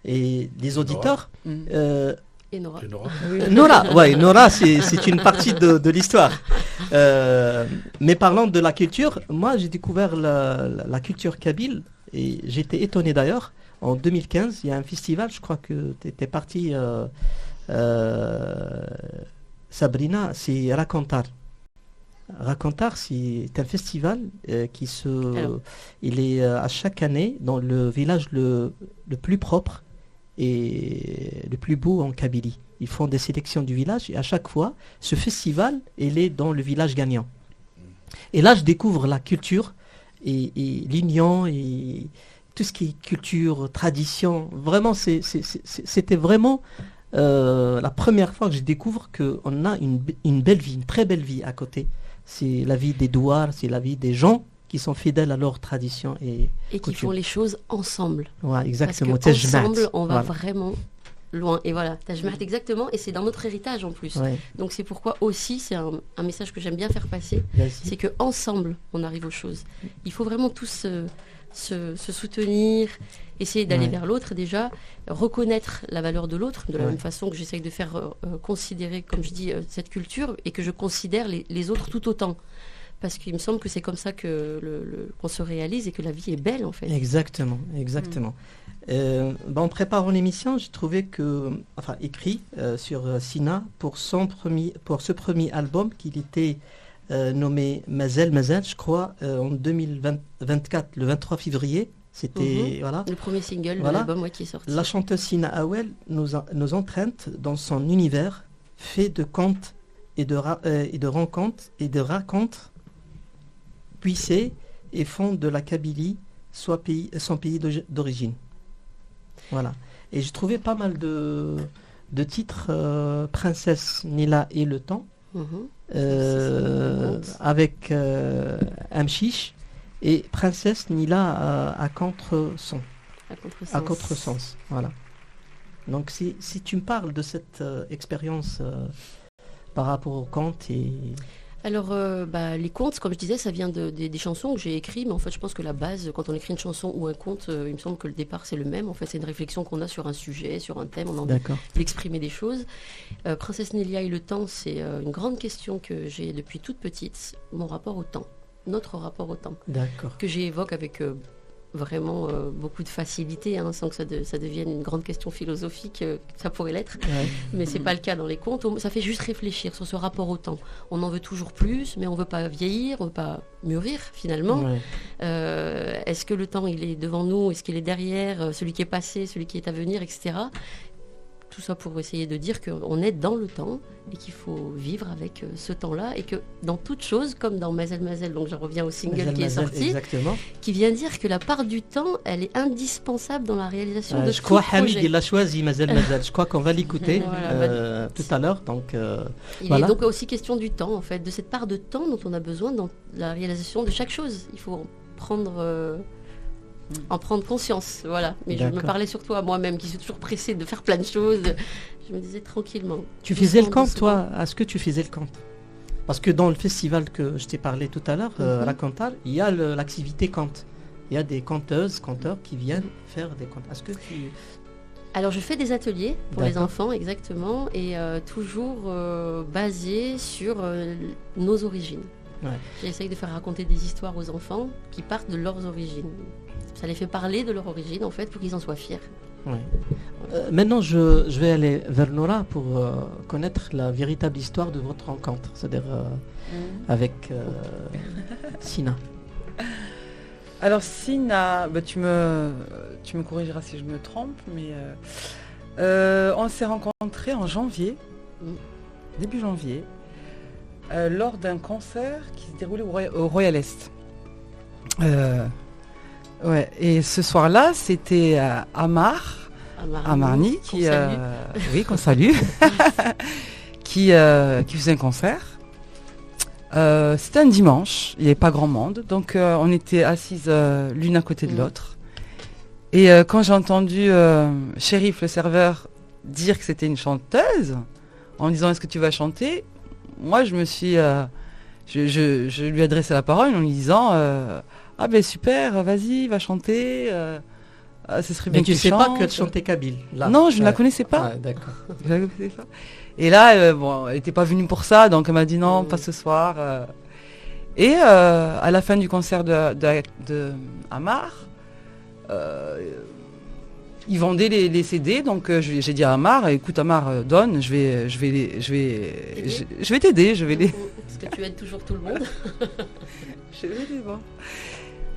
les auditeurs. Et Nora. Nora, c'est une partie de l'histoire. Mais parlant de la culture, moi, j'ai découvert la culture kabyle, et j'étais étonné d'ailleurs. En 2015, il y a un festival, je crois que tu étais parti... Sabrina, c'est Racontar. Racontar, c'est un festival il est à chaque année dans le village le plus propre et le plus beau en Kabylie. Ils font des sélections du village et à chaque fois, ce festival, il est dans le village gagnant. Et là, je découvre la culture et l'union et tout ce qui est culture, tradition. Vraiment, c'était vraiment... la première fois que je découvre qu'on a une belle vie, une très belle vie à côté. C'est la vie des douars, c'est la vie des gens qui sont fidèles à leur tradition et qui font les choses ensemble. Ouais, exactement. Parce ensemble, on va vraiment loin. Et voilà, Tajmaat, exactement. Et c'est dans notre héritage en plus. Ouais. Donc c'est pourquoi aussi, c'est un message que j'aime bien faire passer, c'est que ensemble, on arrive aux choses. Il faut vraiment tous se soutenir, essayer d'aller vers l'autre déjà, reconnaître la valeur de l'autre, de la même façon que j'essaye de faire considérer, comme je dis, cette culture, et que je considère les autres tout autant. Parce qu'il me semble que c'est comme ça qu'on se réalise et que la vie est belle, en fait. Exactement. En préparant l'émission, j'ai trouvé écrit sur Sina pour ce premier album qu'il était nommé Mazel, je crois, en 2024, le 23 février. C'était le premier single de l'album qui est sorti. La chanteuse Sina Awel nous entraîne dans son univers fait de contes et de rencontres et de racontes puissés et font de la Kabylie son pays d'origine. Voilà. Et j'ai trouvé pas mal de titres, Princesse Nila et le temps, avec Amchiche, et Princesse Nila à contresens. À contresens, voilà. Donc si tu me parles de cette expérience par rapport aux contes et... Alors, les contes, comme je disais, ça vient des chansons que j'ai écrites, mais en fait, je pense que la base, quand on écrit une chanson ou un conte, il me semble que le départ, c'est le même. En fait, c'est une réflexion qu'on a sur un sujet, sur un thème, on a envie d'exprimer des choses. Princesse Nélia et le temps, c'est une grande question que j'ai depuis toute petite, mon rapport au temps, notre rapport au temps, que j'évoque avec vraiment beaucoup de facilité, sans que ça devienne une grande question philosophique, ça pourrait l'être, mais c'est pas le cas dans les contes. Ça fait juste réfléchir sur ce rapport au temps. On en veut toujours plus, mais on veut pas vieillir, on veut pas mûrir finalement. Est-ce que le temps il est devant nous, est-ce qu'il est derrière, celui qui est passé, celui qui est à venir, etc. Tout ça pour essayer de dire qu'on est dans le temps et qu'il faut vivre avec ce temps-là, et que dans toute chose, comme dans Mazel, donc je reviens au single qui est sorti, exactement. Qui vient dire que la part du temps, elle est indispensable dans la réalisation de je crois tout projet. Hamid il a choisi Mazel, je crois qu'on va l'écouter tout à l'heure. Donc, il est donc aussi question du temps, en fait, de cette part de temps dont on a besoin dans la réalisation de chaque chose. Il faut en prendre conscience, voilà. Mais je me parlais surtout à moi-même, qui suis toujours pressée de faire plein de choses. Je me disais tranquillement. Tu faisais le conte, toi? Est-ce que tu faisais le conte? Parce que dans le festival que je t'ai parlé tout à l'heure, la Cantar, il y a l'activité conte. Il y a des conteuses, conteurs qui viennent faire des contes. Est-ce que tu... Alors je fais des ateliers pour les enfants, exactement, et toujours basés sur nos origines. J'essaye de faire raconter des histoires aux enfants qui partent de leurs origines. Ça les fait parler de leur origine, en fait, pour qu'ils en soient fiers. Maintenant, je vais aller vers Nora pour connaître la véritable histoire de votre rencontre, c'est-à-dire avec Sina. Alors Sina, tu me corrigeras si je me trompe, mais on s'est rencontrés en janvier, début janvier, lors d'un concert qui se déroulait au Royal Est. Et ce soir-là, c'était Amar Amarni qu'on salue, qui faisait un concert. C'était un dimanche, il n'y avait pas grand monde, donc on était assises l'une à côté de l'autre. Et quand j'ai entendu Chérif, le serveur, dire que c'était une chanteuse, en me disant est-ce que tu vas chanter, moi je me suis, je lui ai adressé la parole en lui disant ah ben super, vas-y, va chanter. Ce serait bien. Mais tu sais chantes. pas qu'elle chantait kabyle. Là. Non, je ne la connaissais pas. D'accord. Je la connaissais pas. Et là, elle n'était pas venue pour ça, donc elle m'a dit non, pas ce soir. Et à la fin du concert de Amar, ils vendaient les CD, donc j'ai dit à Amar, écoute Amar, donne, je vais t'aider, je vais les. Parce que tu aides toujours tout le monde. Je vais les voir.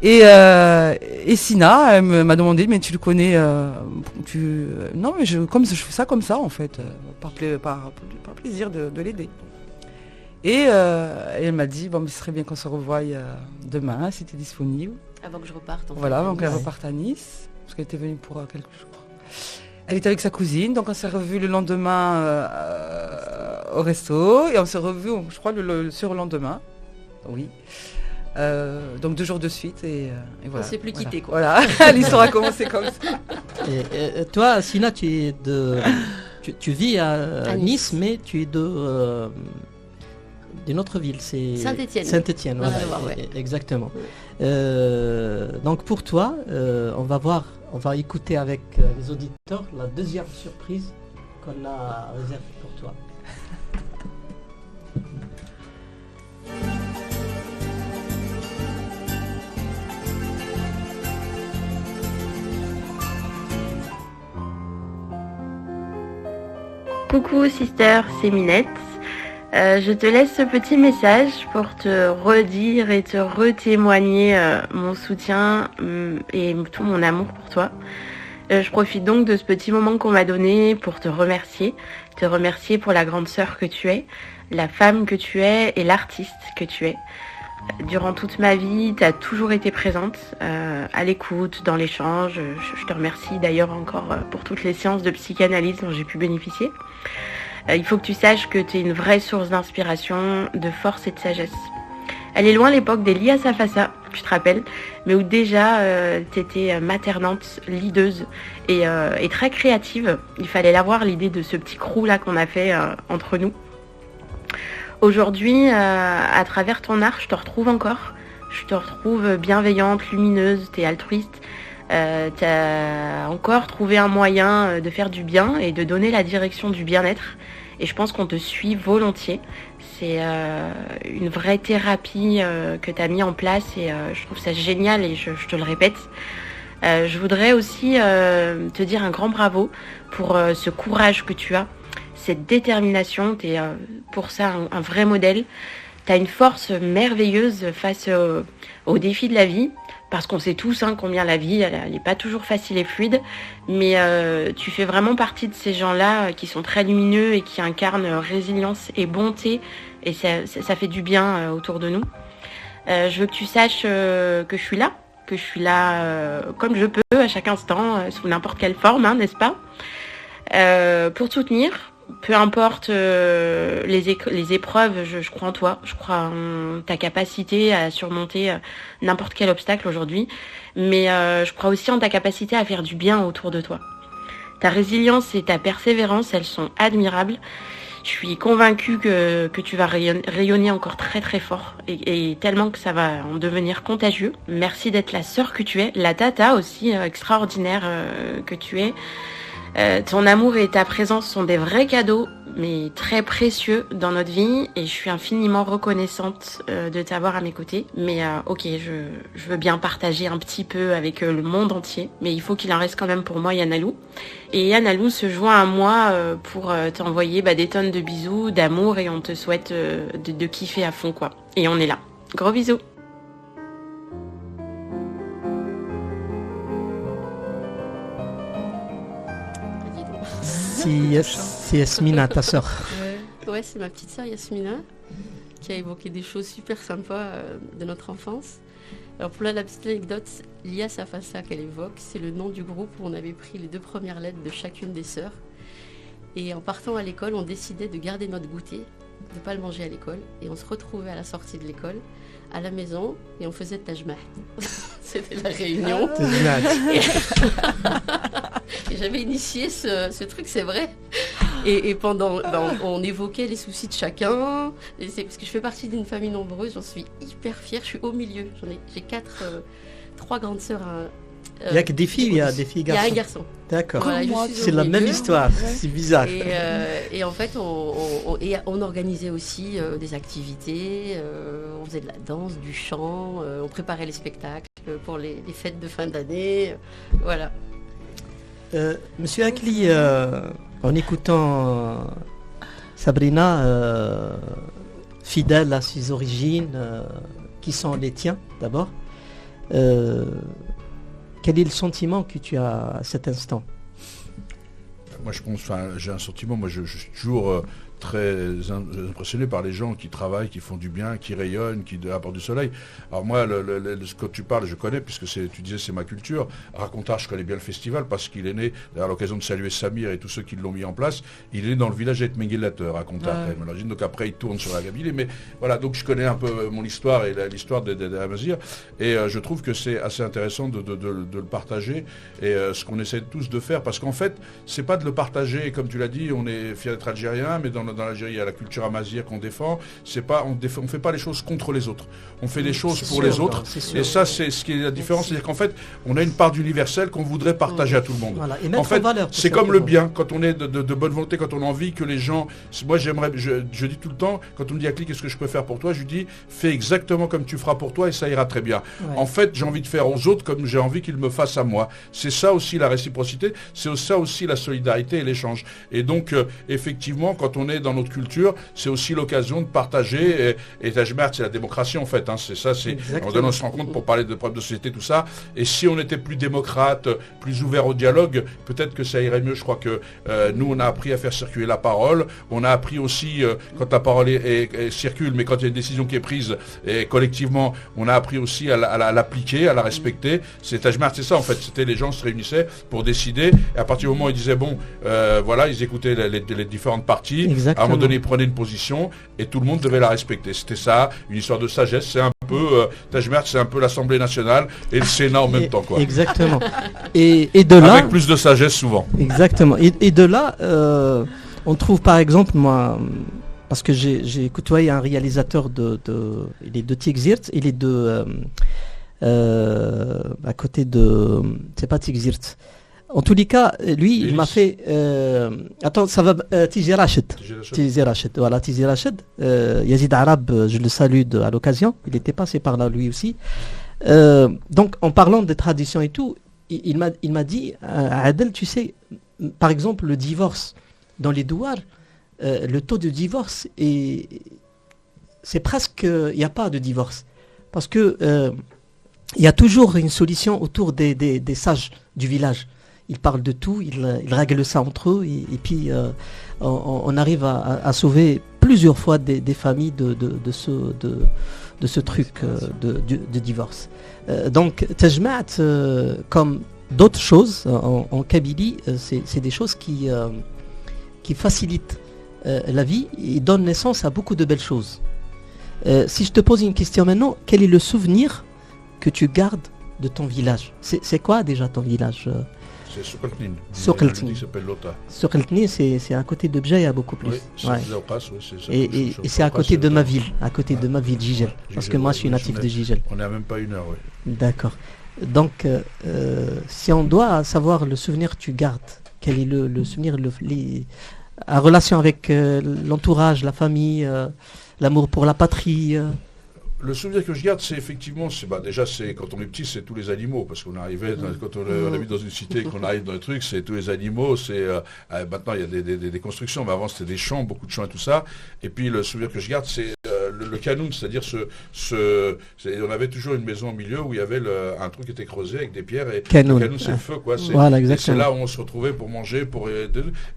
Et Sina, elle m'a demandé, mais tu le connais non, mais comme je fais ça comme ça en fait, par plaisir de l'aider. Et elle m'a dit, bon, mais ce serait bien qu'on se revoie demain, si tu es disponible. Avant que je reparte. Voilà, avant qu'elle reparte à Nice, parce qu'elle était venue pour quelques jours. Elle était avec sa cousine, donc on s'est revus le lendemain au resto, et on s'est revus, je crois, le surlendemain. Oui. Donc 2 jours de suite et voilà. On s'est plus quitté quoi. Voilà, l'histoire a commencé comme ça. Et toi, Sina, tu vis à Nice, mais tu es d'une autre ville, c'est Saint-Étienne. Saint-Étienne, voilà, exactement. Donc pour toi, on va écouter avec les auditeurs la deuxième surprise qu'on a réservée pour toi. Coucou sister, c'est Minette. Je te laisse ce petit message pour te redire et te retémoigner mon soutien et tout mon amour pour toi. Je profite donc de ce petit moment qu'on m'a donné pour te remercier pour la grande sœur que tu es, la femme que tu es et l'artiste que tu es. Durant toute ma vie, tu as toujours été présente, à l'écoute, dans l'échange. Je te remercie d'ailleurs encore pour toutes les séances de psychanalyse dont j'ai pu bénéficier. Il faut que tu saches que tu es une vraie source d'inspiration, de force et de sagesse. Elle est loin l'époque des Lia Safasa, tu te rappelles, mais où déjà tu étais maternante, leaduse et très créative. Il fallait l'avoir, l'idée de ce petit crew là qu'on a fait entre nous. Aujourd'hui, à travers ton art, je te retrouve encore. Je te retrouve bienveillante, lumineuse, t'es altruiste. T'as encore trouvé un moyen de faire du bien et de donner la direction du bien-être. Et je pense qu'on te suit volontiers. c'est une vraie thérapie que tu as mis en place et je trouve ça génial et je te le répète. Je voudrais aussi te dire un grand bravo pour ce courage que tu as, cette détermination. Tu es pour ça un vrai modèle. Tu as une force merveilleuse face aux défis de la vie, parce qu'on sait tous combien la vie, elle n'est pas toujours facile et fluide, mais tu fais vraiment partie de ces gens-là qui sont très lumineux et qui incarnent résilience et bonté, et ça fait du bien autour de nous. Je veux que tu saches que je suis là, comme je peux à chaque instant, sous n'importe quelle forme, n'est-ce pas, pour te soutenir. Peu importe les épreuves, je crois en toi, je crois en ta capacité à surmonter n'importe quel obstacle aujourd'hui, mais je crois aussi en ta capacité à faire du bien autour de toi. Ta résilience et ta persévérance, elles sont admirables. Je suis convaincue que tu vas rayonner encore très très fort et tellement que ça va en devenir contagieux. Merci d'être la sœur que tu es, la tata aussi extraordinaire que tu es. Ton amour et ta présence sont des vrais cadeaux, mais très précieux dans notre vie, et je suis infiniment reconnaissante de t'avoir à mes côtés. Mais ok, je veux bien partager un petit peu avec le monde entier, mais il faut qu'il en reste quand même pour moi, Yanalou. Et Yanalou se joint à moi pour t'envoyer des tonnes de bisous, d'amour, et on te souhaite de kiffer à fond, quoi. Et on est là. Gros bisous. C'est Yasmina, ta sœur. Ouais, c'est ma petite sœur Yasmina qui a évoqué des choses super sympas de notre enfance. Alors pour la petite anecdote, Lia Safasa qu'elle évoque, c'est le nom du groupe où on avait pris les 2 premières lettres de chacune des sœurs. Et en partant à l'école, on décidait de garder notre goûter, de ne pas le manger à l'école. Et on se retrouvait à la sortie de l'école, à la maison, et on faisait Tajmah. C'était la réunion. Et j'avais initié ce truc, c'est vrai. Et pendant, on évoquait les soucis de chacun. Et c'est parce que je fais partie d'une famille nombreuse, j'en suis hyper fière. Je suis au milieu. J'ai 3 grandes sœurs. Il n'y a que des filles, il y a des filles garçons. Il y a un garçon. D'accord. Voilà, c'est la même histoire. C'est bizarre. Et en fait, on organisait aussi des activités. On faisait de la danse, du chant. On préparait les spectacles pour les fêtes de fin d'année. Voilà. Monsieur Akli, en écoutant Sabrina, fidèle à ses origines, qui sont les tiens d'abord, quel est le sentiment que tu as à cet instant? Moi, je pense, j'ai un sentiment, je suis toujours très impressionné par les gens qui travaillent, qui font du bien, qui rayonnent, qui apportent du soleil. Alors moi, quand tu parles, je connais, puisque tu disais c'est ma culture. Racontard, je connais bien le festival parce qu'il est né, à l'occasion de saluer Samir et tous ceux qui l'ont mis en place, il est né dans le village d'Etmenguelat, Racontard, quand même. Donc après, il tourne sur la Gabilée. Mais voilà, donc je connais un peu mon histoire et l'histoire de Amazir. Et je trouve que c'est assez intéressant de le partager. Et ce qu'on essaie tous de faire, parce qu'en fait, c'est pas de le partager, comme tu l'as dit, on est fiers d'être algérien, mais dans l'Algérie, il y a la culture amazigh qu'on défend. On fait pas les choses contre les autres. On fait des choses pour les autres. Et ça, c'est ce qui est la différence. C'est-à-dire qu'en fait, on a une part d'universel qu'on voudrait partager à tout le monde. Voilà. Et en fait, valeur, c'est comme le bien. Quand on est de bonne volonté, quand on a envie que les gens... Moi, je dis tout le temps, quand on me dit Akli, qu'est-ce que je peux faire pour toi, je lui dis, fais exactement comme tu feras pour toi et ça ira très bien. Ouais. En fait, j'ai envie de faire aux autres comme j'ai envie qu'ils me fassent à moi. C'est ça aussi la réciprocité, c'est ça aussi la solidarité et l'échange. Et donc, effectivement, quand on est dans notre culture, c'est aussi l'occasion de partager. Et Tajmart, c'est la démocratie, en fait. C'est ça, on se rencontre pour parler de problèmes de société, tout ça. Et si on était plus démocrate, plus ouvert au dialogue, peut-être que ça irait mieux. Je crois que nous, on a appris à faire circuler la parole. On a appris aussi, quand la parole circule, mais quand il y a une décision qui est prise et collectivement, on a appris aussi à l'appliquer, à la respecter. Tajmart, c'est ça, en fait. C'était les gens se réunissaient pour décider. Et à partir du moment où ils disaient, bon, voilà, ils écoutaient les différentes parties. Exactement. À un moment donné, ils prenaient une position et tout le monde devait la respecter. C'était ça, une histoire de sagesse. C'est un peu, Tajmart, c'est un peu l'Assemblée nationale et le Sénat en même temps, quoi. Exactement. Et de là... Avec plus de sagesse, souvent. Exactement. Et de là, on trouve par exemple, moi, parce que j'ai côtoyé un réalisateur il est de Tiegzirt, il est de... à côté de... C'est pas Tiegzirt. En tous les cas, lui, il m'a fait... attends, ça va... Tizi Rachid. Tizi Rachid, voilà, Tizi Rachid. Yazid Arab, je le salue à l'occasion. Il était passé par là, lui aussi. Donc, en parlant des traditions et tout, il m'a dit, Adel, tu sais, par exemple, le divorce dans les douars, le taux de divorce, c'est presque... Il n'y a pas de divorce. Parce que il y a toujours une solution autour des sages du village. Ils parlent de tout, ils règlent ça entre eux, et puis on arrive à sauver plusieurs fois des familles de ce truc de divorce. Donc, Tajmat, comme d'autres choses en Kabylie, c'est des choses qui facilitent la vie et donnent naissance à beaucoup de belles choses. Si je te pose une question maintenant, quel est le souvenir que tu gardes de ton village? C'est quoi déjà ton village? C'est Soukhaltnin. Soukhaltnin. Qui s'appelle Lota. Soukhaltnin, c'est à côté de Bjaïa beaucoup plus. Oui, et c'est à côté de ma ville, Jijel. Parce que moi je suis natif de Jijel. On n'est à même pas une heure, oui. D'accord. Donc, si on doit savoir le souvenir que tu gardes, quel est le souvenir, en relation avec l'entourage, la famille, l'amour pour la patrie. Le souvenir que je garde, c'est effectivement, déjà c'est quand on est petit, c'est tous les animaux, parce qu'on arrivait, quand on habite dans une cité, qu'on arrive dans un truc, c'est tous les animaux, maintenant il y a des constructions, mais avant c'était des champs, beaucoup de champs et tout ça. Et puis le souvenir que je garde, c'est le canoun, c'est-à-dire on avait toujours une maison au milieu où il y avait un truc qui était creusé avec des pierres, et canoun. Le canoun c'est le feu, quoi. Voilà, et c'est là où on se retrouvait pour manger,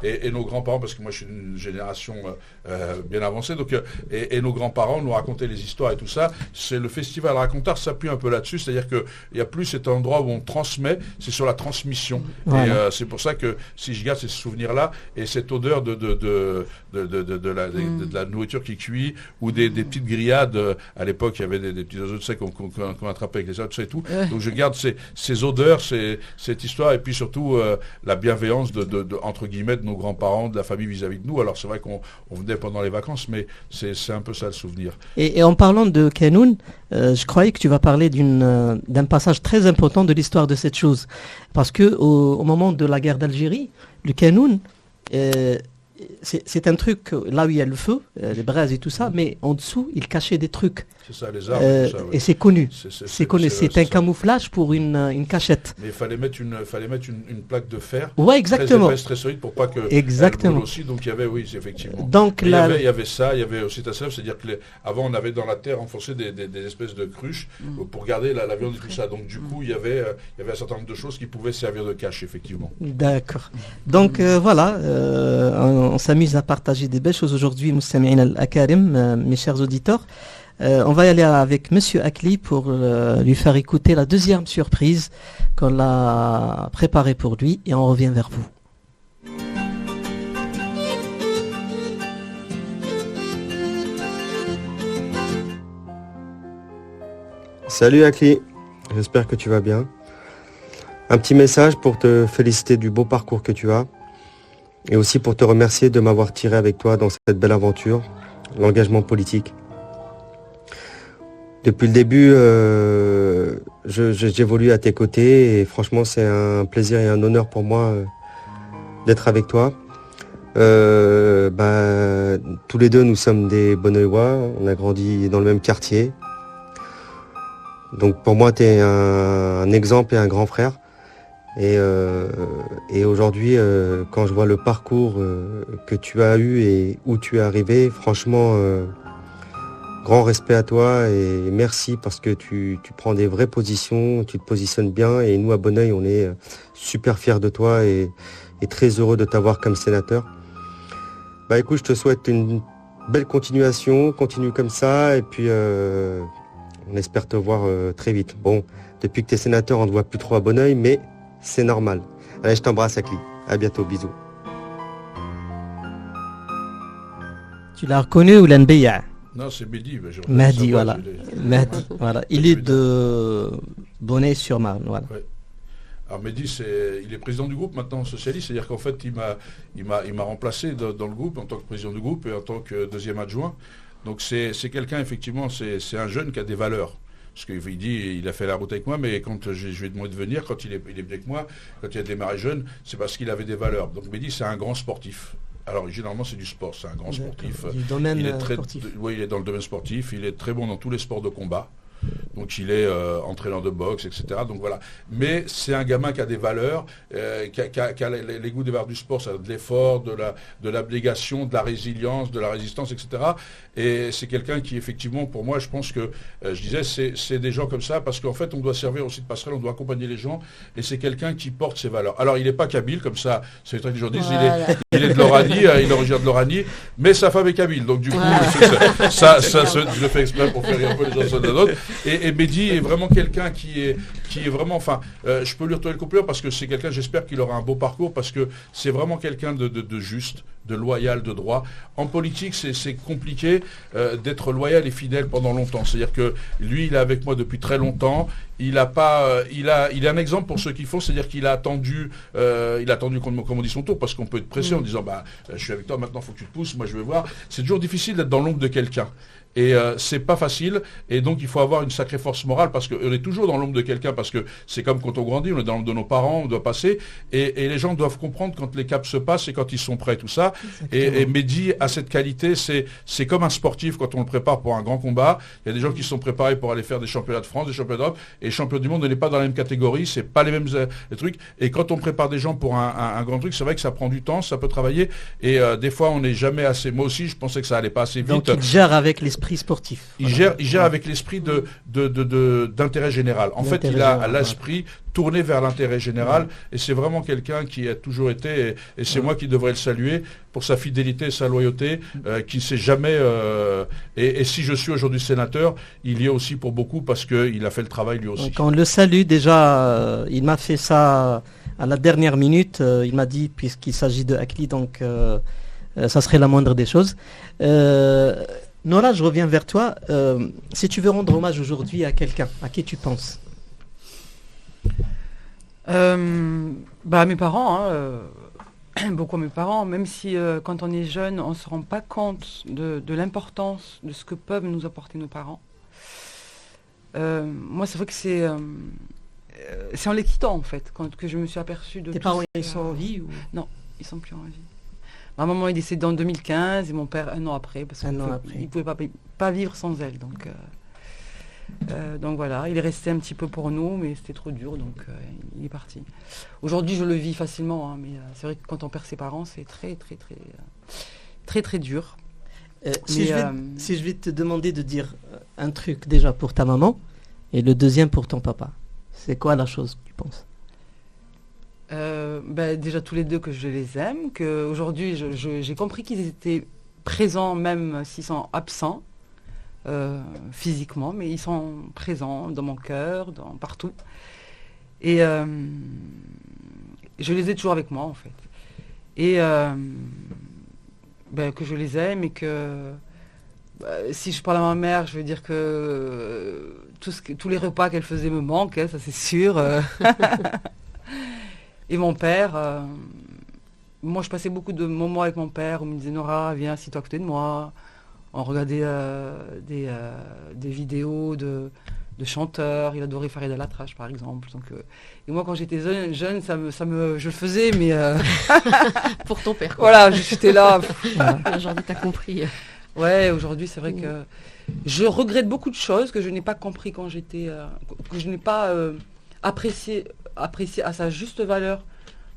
et nos grands-parents, parce que moi je suis d'une génération bien avancée, donc et nos grands-parents nous racontaient les histoires et tout ça. C'est le festival Racontard s'appuie un peu là-dessus, c'est-à-dire qu'il n'y a plus cet endroit où on transmet, c'est sur la transmission. Voilà. Et c'est pour ça que si je garde ces souvenirs-là et cette odeur de la nourriture qui cuit ou des petites grillades, à l'époque il y avait des petits oiseaux de ça qu'on attrapait avec les autres, et tout. Donc je garde ces odeurs, cette histoire, et puis surtout la bienveillance entre guillemets de nos grands-parents, de la famille vis-à-vis de nous. Alors c'est vrai qu'on venait pendant les vacances, mais c'est un peu ça le souvenir. Et en parlant de Kanoun, je croyais que tu vas parler d'un passage très important de l'histoire de cette chose. Parce que au moment de la guerre d'Algérie, le Kanoun, c'est un truc, là où il y a le feu, les braises et tout ça, mais en dessous, il cachait des trucs. C'est ça, les arbres et tout ça. Oui. Et c'est connu. C'est un camouflage pour une cachette. Mais il fallait mettre une plaque de fer. Ouais, exactement. Très épaisse, très solide pour pas que. Exactement. Aussi, donc il y avait, oui, effectivement. Donc il y avait ça, il y avait aussi c'est-à-dire que avant on avait dans la terre enfoncé des espèces de cruches pour garder la viande et tout ça. Donc du coup il y avait un certain nombre de choses qui pouvaient servir de cache, effectivement. D'accord. Donc voilà, on s'amuse à partager des belles choses aujourd'hui, Moustami'in al-Akarim, mes chers auditeurs. On va y aller avec Monsieur Akli pour lui faire écouter la deuxième surprise qu'on a préparée pour lui, et on revient vers vous. Salut Akli, j'espère que tu vas bien. Un petit message pour te féliciter du beau parcours que tu as, et aussi pour te remercier de m'avoir tiré avec toi dans cette belle aventure, l'engagement politique. Depuis le début, j'évolue à tes côtés, et franchement c'est un plaisir et un honneur pour moi d'être avec toi. Tous les deux nous sommes des Bonneuillois, on a grandi dans le même quartier. Donc pour moi tu es un exemple et un grand frère. Et aujourd'hui, quand je vois le parcours que tu as eu et où tu es arrivé, franchement, grand respect à toi et merci, parce que tu prends des vraies positions, tu te positionnes bien, et nous à Bonneuil, on est super fiers de toi et très heureux de t'avoir comme sénateur. Bah écoute, je te souhaite une belle continuation, continue comme ça, et puis on espère te voir très vite. Bon, depuis que tu es sénateur, on ne te voit plus trop à Bonneuil, mais c'est normal. Allez, je t'embrasse, Akli. À bientôt, bisous. Tu l'as reconnu ou l'Anbeya? Non, c'est Mehdi. Mehdi, voilà. Mehdi, voilà. Il est de Bonneuil-sur-Marne, voilà. Ouais. Alors Mehdi, il est président du groupe maintenant socialiste, c'est-à-dire qu'en fait, il m'a remplacé dans le groupe en tant que président du groupe et en tant que deuxième adjoint. Donc c'est quelqu'un, effectivement, c'est un jeune qui a des valeurs. Parce qu'il dit, il a fait la route avec moi, mais quand je lui ai demandé de venir, quand il est venu avec moi, quand il a démarré jeune, c'est parce qu'il avait des valeurs. Donc Mehdi, c'est un grand sportif. Alors, généralement, c'est du sport, c'est un grand sportif. Du domaine il est très, sportif. Oui, il est dans le domaine sportif, il est très bon dans tous les sports de combat. Donc il est entraîneur de boxe, etc. Donc voilà. Mais c'est un gamin qui a des valeurs, qui a les goûts des valeurs du sport, de l'effort, de l'abnégation, de la résilience, de la résistance, etc. Et c'est quelqu'un qui, effectivement, pour moi, je pense que, je disais, c'est des gens comme ça, parce qu'en fait, on doit servir aussi de passerelle, on doit accompagner les gens, et c'est quelqu'un qui porte ses valeurs. Alors, il n'est pas kabyle, comme ça, c'est très que les gens disent, il est de l'Oranie, il est originaire de l'Oranie, mais sa femme est kabyle. Donc du coup, je le fais exprès pour faire rire un peu les gens de d'autres. Et Mehdi est vraiment quelqu'un qui est vraiment, enfin, je peux lui retourner le compliment parce que c'est quelqu'un, j'espère qu'il aura un beau parcours, parce que c'est vraiment quelqu'un de juste, de loyal, de droit. En politique, c'est compliqué d'être loyal et fidèle pendant longtemps. C'est-à-dire que lui, il est avec moi depuis très longtemps. Il est un exemple pour ceux qui font, c'est-à-dire qu'il a attendu, comme on dit, son tour, parce qu'on peut être pressé en disant, je suis avec toi, maintenant il faut que tu te pousses, moi je vais voir. C'est toujours difficile d'être dans l'ombre de quelqu'un. Et c'est pas facile, et donc il faut avoir une sacrée force morale, parce qu'on est toujours dans l'ombre de quelqu'un, parce que c'est comme quand on grandit, on est dans l'ombre de nos parents, on doit passer, et les gens doivent comprendre quand les caps se passent et quand ils sont prêts, tout ça. Et Mehdi a cette qualité, c'est comme un sportif quand on le prépare pour un grand combat. Il y a des gens qui sont préparés pour aller faire des championnats de France, des championnats d'Europe, et les champions du monde, on n'est pas dans la même catégorie, c'est pas les mêmes trucs. Et quand on prépare des gens pour un grand truc, c'est vrai que ça prend du temps, ça peut travailler, et des fois on n'est jamais assez. Moi aussi, je pensais que ça allait pas assez vite. Donc il gère avec l'esprit sportif. Il gère avec l'esprit d'intérêt général. En fait, il a l'esprit tourné vers l'intérêt général, et c'est vraiment quelqu'un qui a toujours été, et c'est moi qui devrais le saluer pour sa fidélité et sa loyauté, qui ne s'est jamais... et si je suis aujourd'hui sénateur, il y est aussi pour beaucoup, parce qu'il a fait le travail lui aussi. Quand on le salue, déjà, il m'a fait ça à la dernière minute, il m'a dit, puisqu'il s'agit de Akli, donc ça serait la moindre des choses. Nora, je reviens vers toi. Si tu veux rendre hommage aujourd'hui à quelqu'un, à qui tu penses? À mes parents, beaucoup à mes parents, même si quand on est jeune, on ne se rend pas compte de l'importance de ce que peuvent nous apporter nos parents. Moi, c'est vrai que c'est en les quittant, en fait, que je me suis aperçue de... Tes parents, ils sont en vie ou... Non, ils ne sont plus en vie. Ma maman est décédée en 2015 et mon père un an après, parce qu'il ne pouvait pas vivre sans elle. Donc voilà, il est resté un petit peu pour nous, mais c'était trop dur, donc il est parti. Aujourd'hui, je le vis facilement, hein, mais c'est vrai que quand on perd ses parents, c'est très, très, très, très, très dur. Si je vais te demander de dire un truc déjà pour ta maman et le deuxième pour ton papa, c'est quoi la chose que tu penses? Déjà tous les deux que je les aime, qu'aujourd'hui j'ai compris qu'ils étaient présents même s'ils sont absents physiquement, mais ils sont présents dans mon cœur, partout. Et je les ai toujours avec moi en fait. Et que je les aime et que si je parle à ma mère, je veux dire que tous les repas qu'elle faisait me manquent, ça c'est sûr. Et mon père, moi je passais beaucoup de moments avec mon père où il me disait Nora, viens, assis-toi à côté de moi. On regardait des vidéos de chanteurs, il adorait Farid El-Atrache par exemple. Donc, et moi quand j'étais jeune, je le faisais, mais... Pour ton père. Quoi. Voilà, j'étais là. Aujourd'hui t'as compris. Ouais, aujourd'hui c'est vrai que je regrette beaucoup de choses que je n'ai pas compris quand j'étais... que je n'ai pas apprécié à sa juste valeur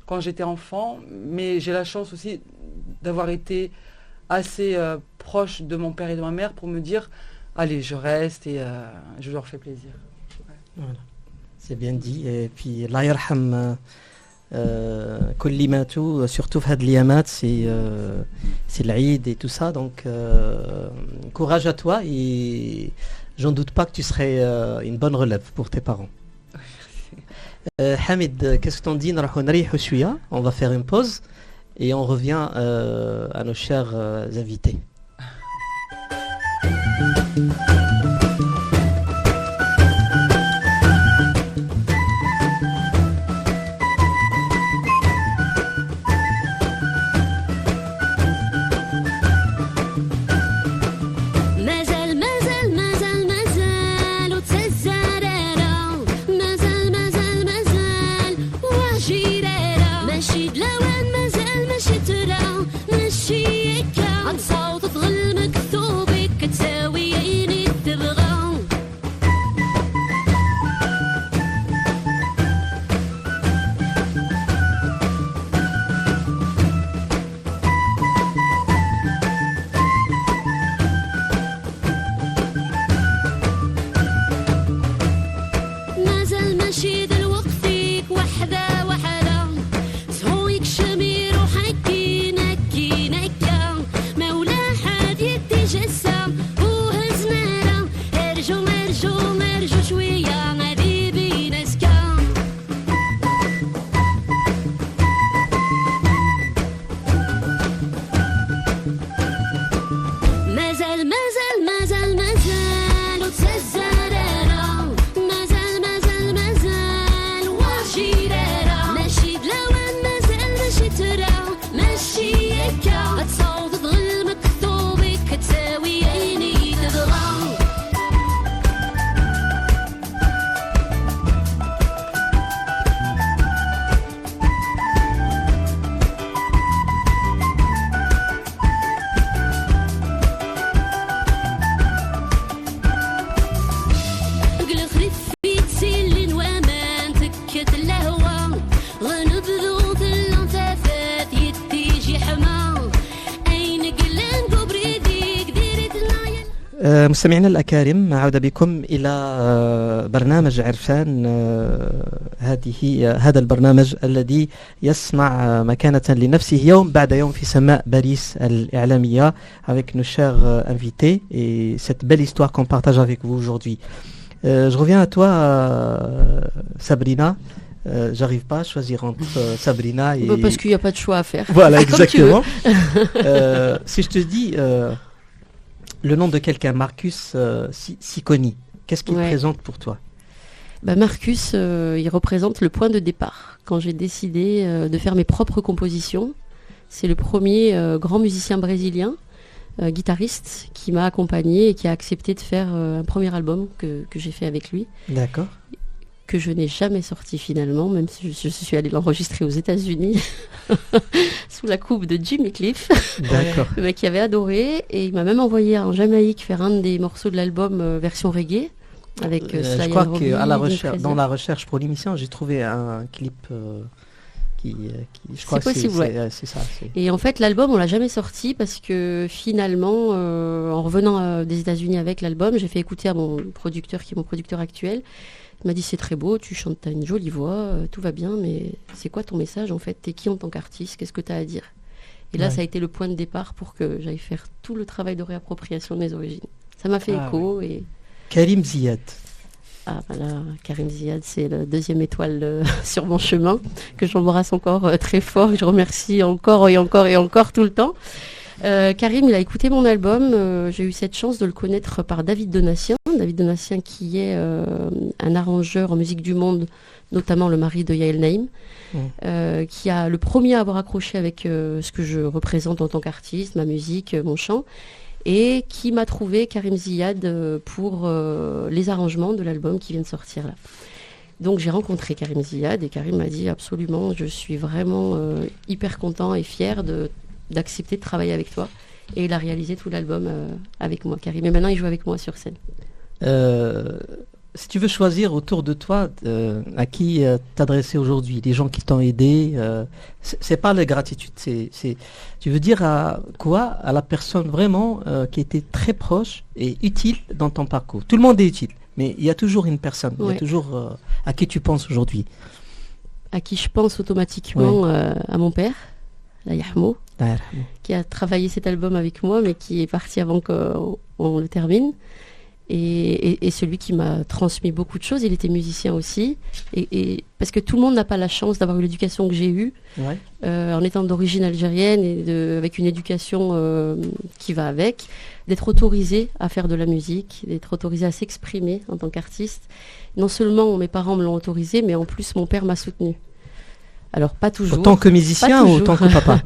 quand j'étais enfant, mais j'ai la chance aussi d'avoir été assez proche de mon père et de ma mère pour me dire allez, je reste et je leur fais plaisir. Ouais. Voilà. C'est bien dit. Et puis Allah yarham kulli matou, surtout في هاد الأيامات, c'est l'Aïd et tout ça, donc courage à toi, et j'en doute pas que tu serais une bonne relève pour tes parents. Hamid, qu'est-ce que t'en dis? On va faire une pause et on revient à nos chers invités. مازال وتهزأ نرجو شوية غريبين اسكان مازال وتسزرنا مازال وجيرنا ماشي دلاوان ماشي ترى ماشي هكا تصوت تغل مكتوبك كتساوي عيني تبغى مستمعينا الأكارم، عودة بكم إلى برنامج عرفان. هذا البرنامج الذي يصنع مكانة لنفسه يوم بعد يوم في سماء باريس الإعلامية avec nos chers invités et cette belle histoire qu'on partage avec vous aujourd'hui. Je reviens à toi, Sabrina. J'arrive pas à choisir entre Sabrina et... Parce qu'il n'y a pas de choix à faire. Voilà, exactement. Si je te dis... le nom de quelqu'un, Marcus Cicconi, qu'est-ce qu'il présente pour toi? Marcus, il représente le point de départ. Quand j'ai décidé de faire mes propres compositions, c'est le premier grand musicien brésilien, guitariste, qui m'a accompagné et qui a accepté de faire un premier album que j'ai fait avec lui. D'accord. Que je n'ai jamais sorti finalement, même si je suis allée l'enregistrer aux États-Unis sous la coupe de Jimmy Cliff. D'accord. Le mec qui avait adoré, et il m'a même envoyé en Jamaïque faire un des morceaux de l'album version reggae avec je crois que dans la recherche pour l'émission, j'ai trouvé un clip qui je crois que c'est ça. Et en fait, l'album, on l'a jamais sorti parce que finalement, en revenant des États-Unis avec l'album, j'ai fait écouter à mon producteur, qui est mon producteur actuel. Il m'a dit c'est très beau, tu chantes, t'as une jolie voix, tout va bien, mais c'est quoi ton message en fait? T'es qui en tant qu'artiste? Qu'est-ce que t'as à dire? Et là, ça a été le point de départ pour que j'aille faire tout le travail de réappropriation de mes origines. Ça m'a fait écho. Et... Karim Ziad. Ah voilà, Karim Ziad, c'est la deuxième étoile sur mon chemin, que j'embrasse encore très fort, et je remercie encore et encore et encore tout le temps. Karim, il a écouté mon album. J'ai eu cette chance de le connaître par David Donatien. David Donatien qui est un arrangeur en musique du monde, notamment le mari de Yael Naïm, qui a le premier à avoir accroché avec ce que je représente en tant qu'artiste, ma musique, mon chant, et qui m'a trouvé Karim Ziad pour les arrangements de l'album qui vient de sortir là. Donc j'ai rencontré Karim Ziad et Karim m'a dit absolument, je suis vraiment hyper content et fier d'accepter de travailler avec toi. Et il a réalisé tout l'album avec moi, Karim. Et maintenant, il joue avec moi sur scène. Si tu veux choisir autour de toi à qui t'adresser aujourd'hui, les gens qui t'ont aidé, c'est pas la gratitude. Tu veux dire à quoi? À la personne vraiment qui était très proche et utile dans ton parcours. Tout le monde est utile, mais il y a toujours une personne. Il y a toujours à qui tu penses aujourd'hui. À qui je pense automatiquement à mon père. Yahmo, qui a travaillé cet album avec moi, mais qui est parti avant qu'on le termine. Et celui qui m'a transmis beaucoup de choses, il était musicien aussi. Et parce que tout le monde n'a pas la chance d'avoir eu l'éducation que j'ai eue, en étant d'origine algérienne et avec une éducation qui va avec, d'être autorisé à faire de la musique, d'être autorisé à s'exprimer en tant qu'artiste. Non seulement mes parents me l'ont autorisé, mais en plus mon père m'a soutenu. Alors pas toujours. Autant que musicien ou autant que papa?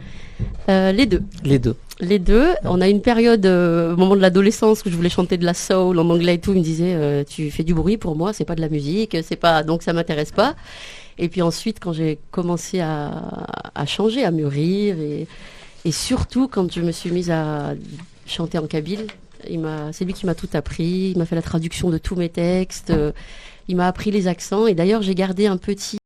Les deux. Les deux. On a une période, au moment de l'adolescence, où je voulais chanter de la soul en anglais et tout. Il me disait, tu fais du bruit pour moi, c'est pas de la musique, c'est pas, donc ça m'intéresse pas. Et puis ensuite, quand j'ai commencé à changer, à mûrir, et surtout quand je me suis mise à chanter en kabyle, c'est lui qui m'a tout appris. Il m'a fait la traduction de tous mes textes. Il m'a appris les accents. Et d'ailleurs, j'ai gardé un petit